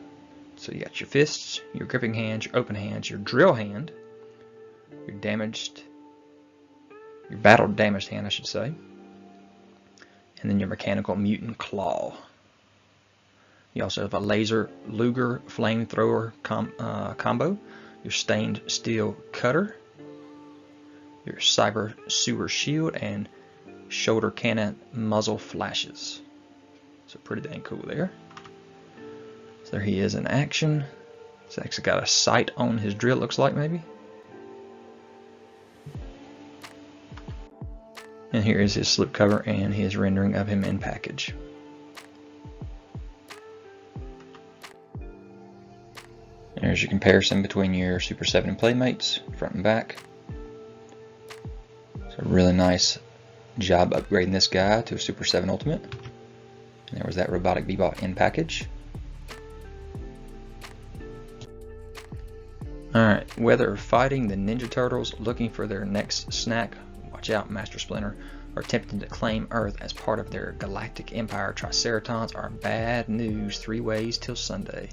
So you got your fists, your gripping hands, your open hands, your drill hand, your battle damaged hand, I should say, and then your mechanical mutant claw. You also have a laser Luger flamethrower combo, your stained steel cutter, your cyber sewer shield, and shoulder cannon muzzle flashes. So pretty dang cool there. So there he is in action. He's actually got a sight on his drill, looks like maybe. And here is his slipcover and his rendering of him in package. And there's your comparison between your Super 7 and Playmates, front and back. So really nice job upgrading this guy to a Super 7 Ultimate. And there was that Robotic Bebop in package. Alright, whether fighting the Ninja Turtles, looking for their next snack, watch out Master Splinter, or attempting to claim Earth as part of their galactic empire, Triceratons are bad news 3 ways till Sunday.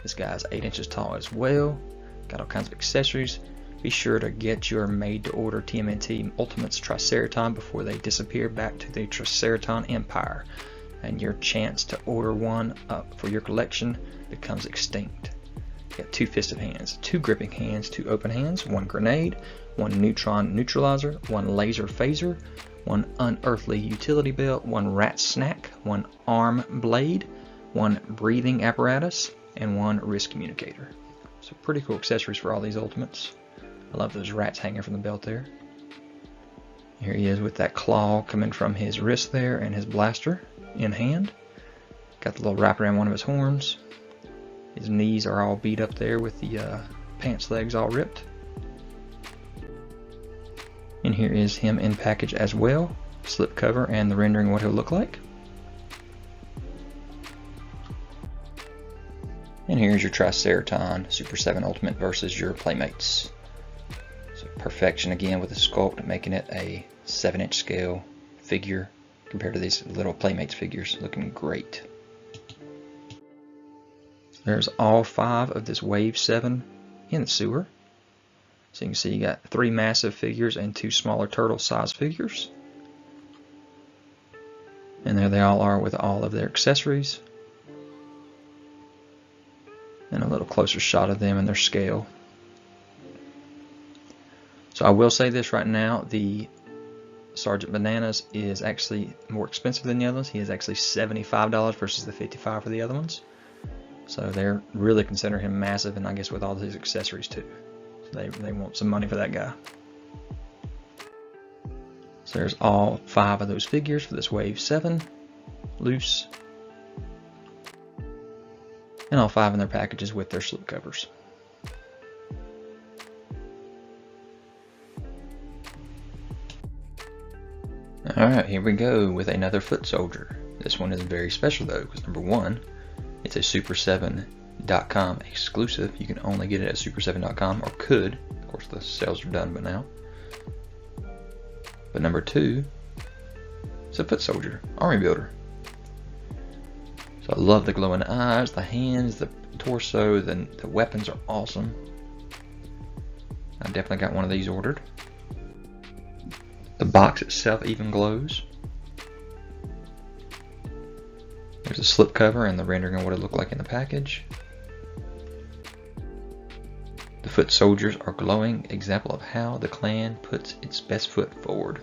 This guy's 8 inches tall as well, got all kinds of accessories. Be sure to get your made-to-order TMNT Ultimates Triceraton before they disappear back to the Triceraton Empire, and your chance to order one up for your collection becomes extinct. You got 2 fisted hands, 2 gripping hands, 2 open hands, 1 grenade, 1 neutron neutralizer, 1 laser phaser, 1 unearthly utility belt, 1 rat snack, 1 arm blade, 1 breathing apparatus, and 1 wrist communicator. So pretty cool accessories for all these Ultimates. I love those rats hanging from the belt there. Here he is with that claw coming from his wrist there and his blaster in hand. Got the little wrap around one of his horns. His knees are all beat up there with the pants legs all ripped. And here is him in package as well. slip cover and the rendering of what he'll look like. And here's your Triceraton Super 7 Ultimate versus your Playmates. So perfection again with the sculpt, making it a 7-inch scale figure compared to these little Playmates figures, looking great. There's all 5 of this Wave 7 in the sewer. So you can see you got 3 massive figures and 2 smaller turtle size figures. And there they all are with all of their accessories. And a little closer shot of them and their scale. So I will say this right now, the Sergeant Bananas is actually more expensive than the other ones. He is actually $75 versus the $55 for the other ones. So they're really considering him massive, and I guess with all his accessories too. So they want some money for that guy. So there's all 5 of those figures for this Wave 7, loose. And all 5 in their packages with their slip covers. Alright, here we go with another foot soldier. This one is very special though, because number 1, it's a Super7.com exclusive. You can only get it at Super7.com, or could. Of course the sales are done by now. But number 2, it's a foot soldier, army builder. So I love the glowing eyes, the hands, the torso, the weapons are awesome. I definitely got one of these ordered. The box itself even glows. There's a slip cover and the rendering of what it looked like in the package. The foot soldiers are glowing, example of how the clan puts its best foot forward.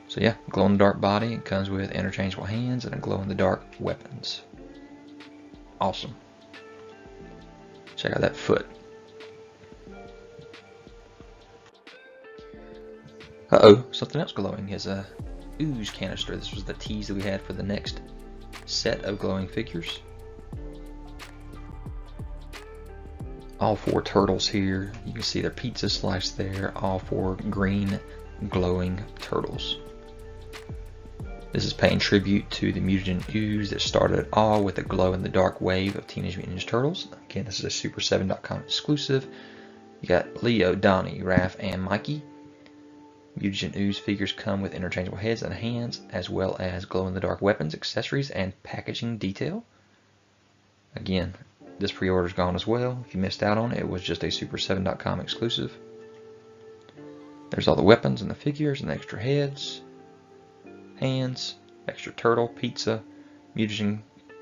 So yeah, glow in the dark body. It comes with interchangeable hands and a glow in the dark weapons. Awesome. Check out that foot. Uh-oh, something else glowing is a ooze canister. This was the tease that we had for the next set of glowing figures. All 4 turtles here. You can see their pizza slice there. All 4 green glowing turtles. This is paying tribute to the Mutant ooze that started it all with a glow in the dark wave of Teenage Mutant Ninja Turtles. Again, this is a Super7.com exclusive. You got Leo, Donnie, Raph, and Mikey. Mutant ooze figures come with interchangeable heads and hands, as well as glow-in-the-dark weapons, accessories, and packaging detail. Again, this pre-order's gone as well. If you missed out on it, it was just a Super7.com exclusive. There's all the weapons and the figures and the extra heads, hands, extra turtle, pizza, mutagen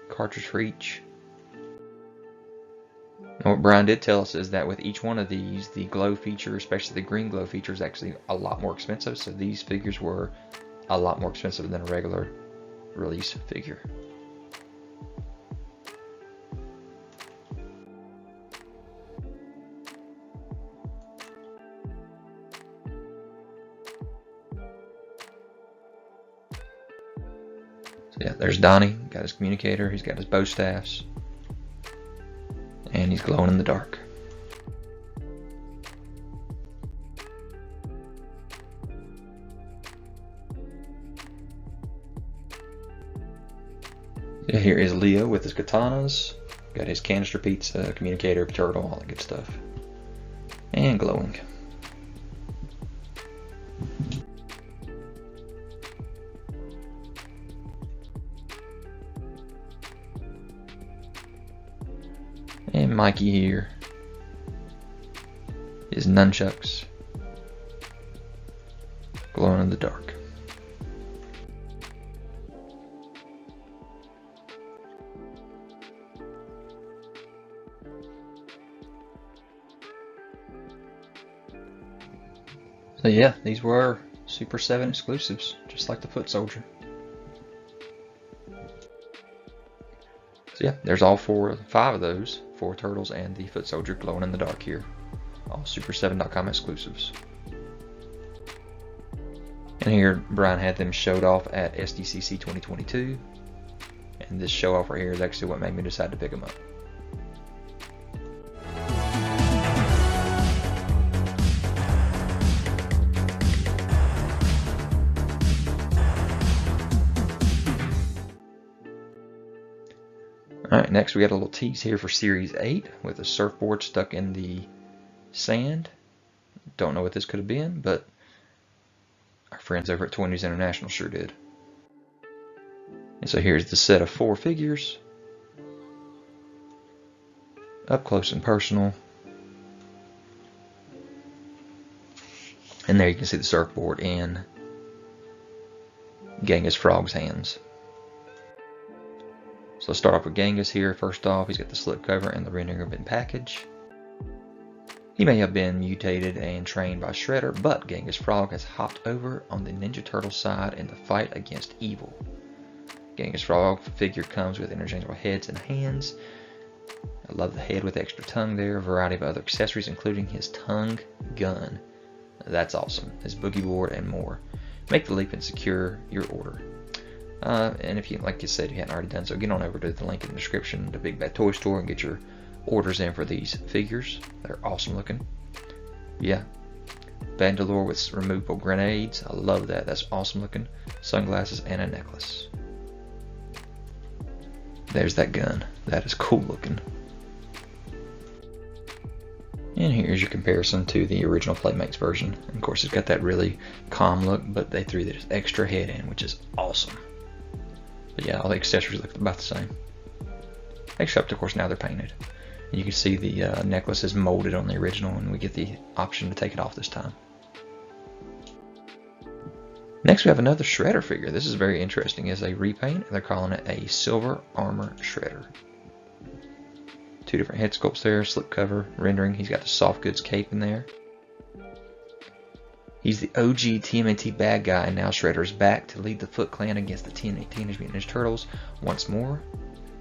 cartridge for each. And what Brian did tell us is that with each one of these, the glow feature, especially the green glow feature, is actually a lot more expensive. So these figures were a lot more expensive than a regular release figure. So yeah, there's Donnie, got his communicator, he's got his bow staffs, and he's glowing in the dark. So here is Leo with his katanas, got his canister pizza, communicator, turtle, all that good stuff, and glowing. And Mikey here, his nunchucks, glowing in the dark. So yeah, these were Super 7 exclusives, just like the Foot Soldier. So yeah, there's all 5 of those, 4 turtles and the Foot Soldier glowing in the dark here. All Super7.com exclusives. And here, Brian had them showed off at SDCC 2022. And this show off right here is actually what made me decide to pick them up. Alright, next we got a little tease here for Series 8 with a surfboard stuck in the sand. Don't know what this could have been, but our friends over at 20s International sure did. And so here's the set of 4 figures. Up close and personal. And there you can see the surfboard in Genghis Frog's hands. So let's start off with Genghis here. First off, he's got the slipcover and the rendering ribbon package. He may have been mutated and trained by Shredder, but Genghis Frog has hopped over on the Ninja Turtle side in the fight against evil. Genghis Frog figure comes with interchangeable heads and hands. I love the head with extra tongue there. A variety of other accessories, including his tongue gun. That's awesome. His boogie board and more. Make the leap and secure your order. And if you, like I said, you hadn't already done so, get on over to the link in the description, the Big Bad Toy Store, and get your orders in for these figures. They're awesome looking. Yeah. Bandolier with removable grenades. I love that. That's awesome looking. Sunglasses and a necklace. There's that gun. That is cool looking. And here's your comparison to the original Playmates version. And of course, it's got that really calm look, but they threw this extra head in, which is awesome. But yeah, all the accessories look about the same. Except, of course, now they're painted. And you can see the necklace is molded on the original, and we get the option to take it off this time. Next, we have another Shredder figure. This is very interesting. It's a repaint. They're calling it a Silver Armor Shredder. 2 different head sculpts there, slipcover, rendering. He's got the soft goods cape in there. He's the OG TMNT bad guy, and now Shredder is back to lead the Foot Clan against the Teenage Mutant Ninja Turtles once more.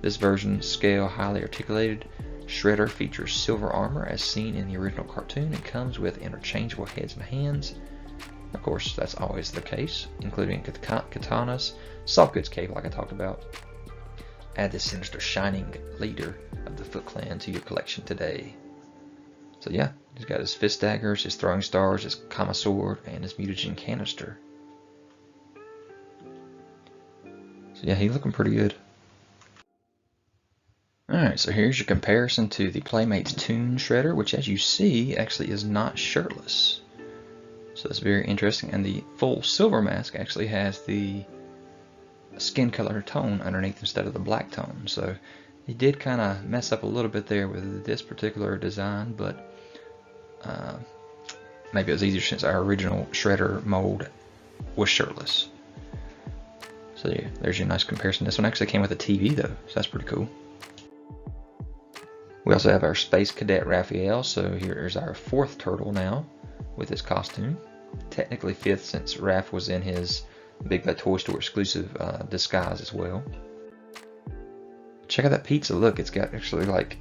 This version, scale highly articulated. Shredder features silver armor as seen in the original cartoon and comes with interchangeable heads and hands. Of course, that's always the case, including katanas, soft goods cape like I talked about. Add this sinister shining leader of the Foot Clan to your collection today. So yeah, he's got his fist daggers, his throwing stars, his Kama sword, and his mutagen canister. So yeah, he's looking pretty good. Alright, so here's your comparison to the Playmates Toon Shredder, which as you see actually is not shirtless. So that's very interesting, and the full silver mask actually has the skin color tone underneath instead of the black tone. So he did kind of mess up a little bit there with this particular design, but maybe it was easier since our original Shredder mold was shirtless. So yeah, there's your nice comparison. This one actually came with a TV though, so that's pretty cool. We also have our Space Cadet Raphael, so here's our 4th turtle now with his costume. Technically 5th since Raph was in his Big Bad Toy Store exclusive disguise as well. Check out that pizza. Look, it's got actually like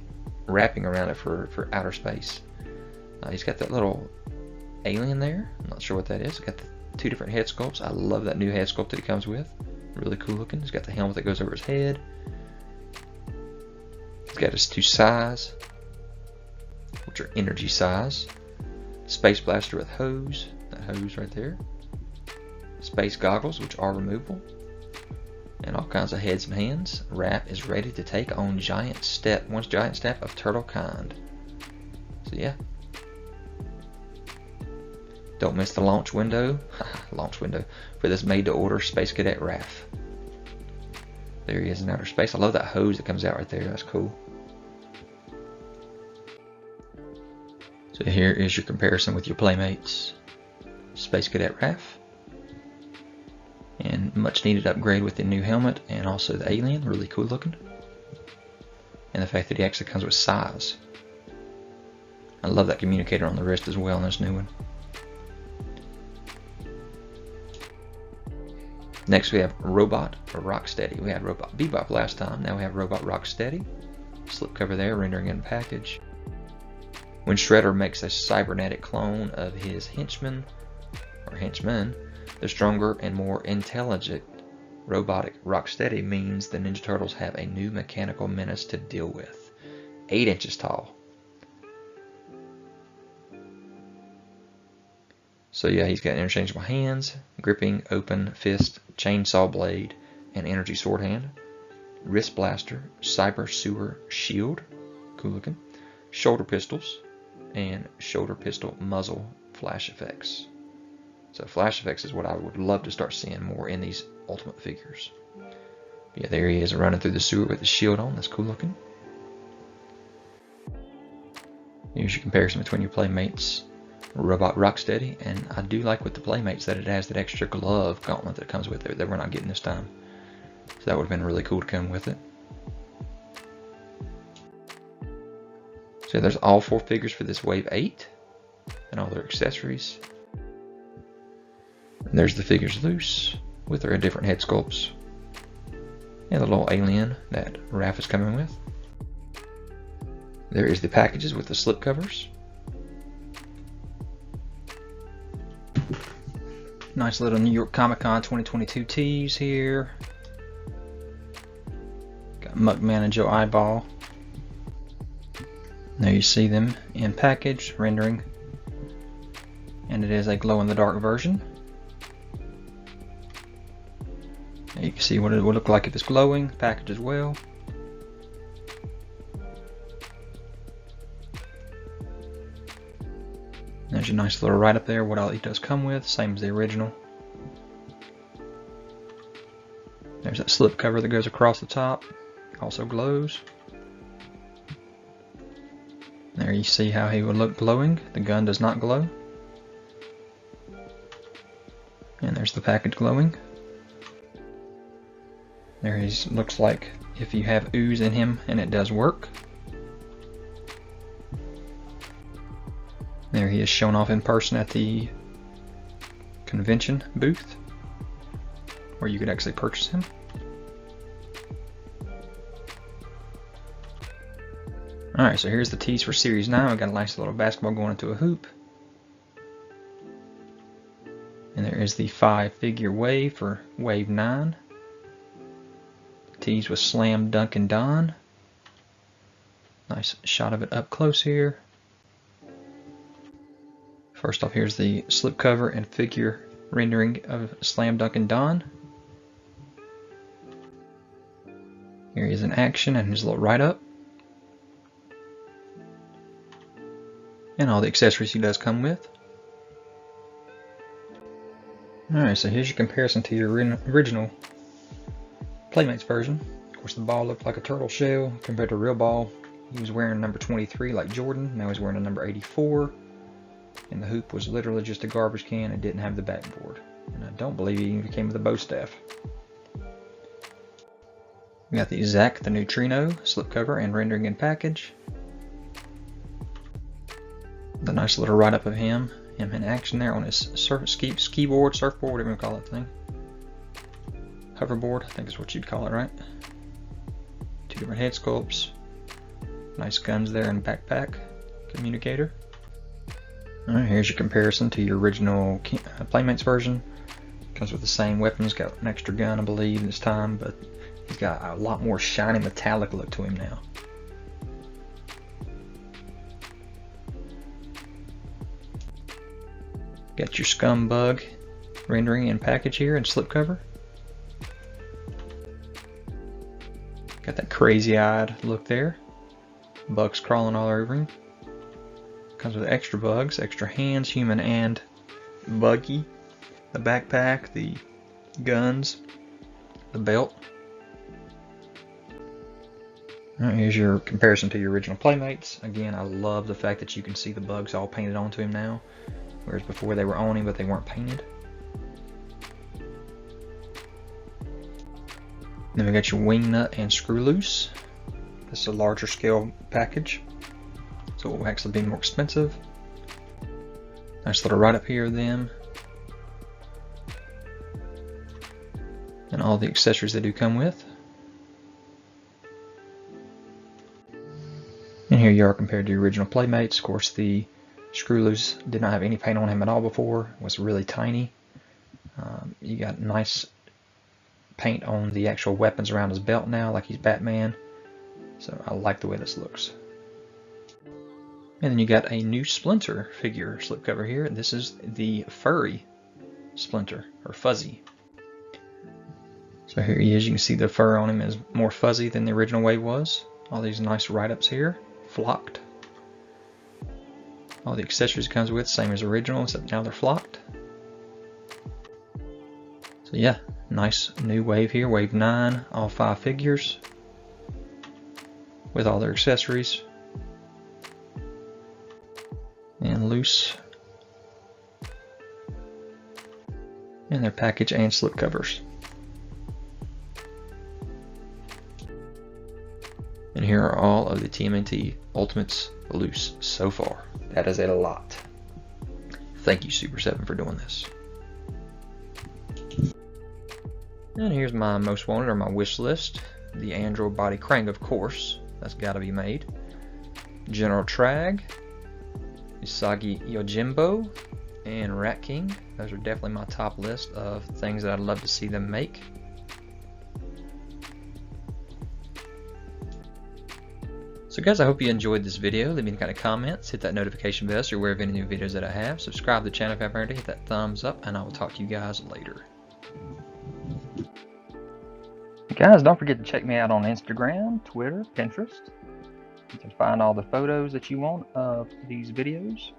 wrapping around it for outer space. He's got that little alien there. I'm not sure what that is. He's got the 2 different head sculpts. I love that new head sculpt that he comes with. Really cool looking. He's got the helmet that goes over his head. He's got his 2 sais, which are energy sais. Space blaster with hose. That hose right there. Space goggles, which are removable, and all kinds of heads and hands. Raph is ready to take on one giant step of turtle kind. So yeah, don't miss the launch window for this made-to-order Space Cadet Raph. There he is in outer space. I love that hose that comes out right there. That's cool. So here is your comparison with your Playmates Space Cadet Raph. And much needed upgrade with the new helmet and also the alien, really cool looking. And the fact that he actually comes with sais. I love that communicator on the wrist as well in this new one. Next we have Robot Rocksteady. We had Robot Bebop last time, now we have Robot Rocksteady. Slipcover there, rendering in package. When Shredder makes a cybernetic clone of his henchman, the stronger and more intelligent robotic Rocksteady means the Ninja Turtles have a new mechanical menace to deal with. 8 inches tall. So yeah, he's got interchangeable hands, gripping, open, fist, chainsaw blade, and energy sword hand. wrist blaster, cyber sewer shield, cool looking, shoulder pistols, and shoulder pistol muzzle flash effects. So flash effects is what I would love to start seeing more in these Ultimate figures. But yeah, there he is running through the sewer with the shield on. That's cool looking. Here's your comparison between your Playmates Robot Rocksteady, and I do like with the Playmates that it has that extra glove gauntlet that comes with it that we're not getting this time. So that would have been really cool to come with it. So there's all 4 figures for this Wave 8 and all their accessories. And there's the figures loose with their different head sculpts. And the little alien that Raph is coming with. There is the packages with the slip covers. Nice little New York Comic Con 2022 tees here. Got Muckman and Joe Eyeball. There you see them in package, rendering. And it is a glow-in-the-dark version. You can see what it would look like if it's glowing, package as well. There's your nice little write-up there, what all he does come with, same as the original. There's that slip cover that goes across the top, also glows. There you see how he would look glowing. The gun does not glow. And there's the package glowing. There he looks like if you have ooze in him, and it does work. There he is shown off in person at the convention booth, where you could actually purchase him. Alright, so here's the tease for Series 9. We've got a nice little basketball going into a hoop. And there is the 5-figure wave for Wave 9. Tease with Slam Dunk and Don. Nice shot of it up close here. First off, here's the slipcover and figure rendering of Slam Dunk and Don. Here he is in action and his little write-up. And all the accessories he does come with. Alright, so here's your comparison to your original Playmates version. Of course, the ball looked like a turtle shell compared to real ball. He was wearing number 23 like Jordan. Now he's wearing a number 84. And the hoop was literally just a garbage can and didn't have the backboard. And I don't believe he even came with a bow staff. We got the Zack the Neutrino slipcover and rendering in package. The nice little write-up of him in action there on his skiboard, surfboard, whatever you call that thing. Hoverboard, I think is what you'd call it, right? 2 different head sculpts. Nice guns there and backpack communicator. Alright, here's your comparison to your original Playmates version. Comes with the same weapons, got an extra gun I believe this time, but he's got a lot more shiny metallic look to him now. Got your Scumbug rendering and package here and slipcover. Got that crazy-eyed look there. Bugs crawling all over him. Comes with extra bugs, extra hands, human and buggy. The backpack, the guns, the belt. Alright, here's your comparison to your original Playmates. Again, I love the fact that you can see the bugs all painted onto him now. Whereas before they were on him, but they weren't painted. Then we got your Wing Nut and Screw Loose. This is a larger scale package, so it will actually be more expensive. Nice little write-up here of them. And all the accessories they do come with. And here you are compared to your original Playmates. Of course, the Screw Loose did not have any paint on him at all before. It was really tiny. You got nice paint on the actual weapons around his belt now, like he's Batman. So I like the way this looks. And then you got a new Splinter figure slipcover here. This is the furry Splinter, or Fuzzy. So here he is. You can see the fur on him is more fuzzy than the original wave was. All these nice write-ups here, flocked. All the accessories it comes with, same as original, except now they're flocked. So yeah, nice new wave here, wave 9, all 5 figures with all their accessories and loose, and their package and slip covers. And here are all of the TMNT Ultimates loose so far. That is a lot. Thank you, Super7, for doing this. And here's my most wanted, or my wish list. The Android Body Krang, of course. That's got to be made. General Trag, Usagi Yojimbo, and Rat King. Those are definitely my top list of things that I'd love to see them make. So guys, I hope you enjoyed this video. Leave me any kind of comments, hit that notification bell so you're aware of any new videos that I have. Subscribe to the channel if you haven't already, hit that thumbs up, and I will talk to you guys later. Guys, don't forget to check me out on Instagram, Twitter, Pinterest. You can find all the photos that you want of these videos.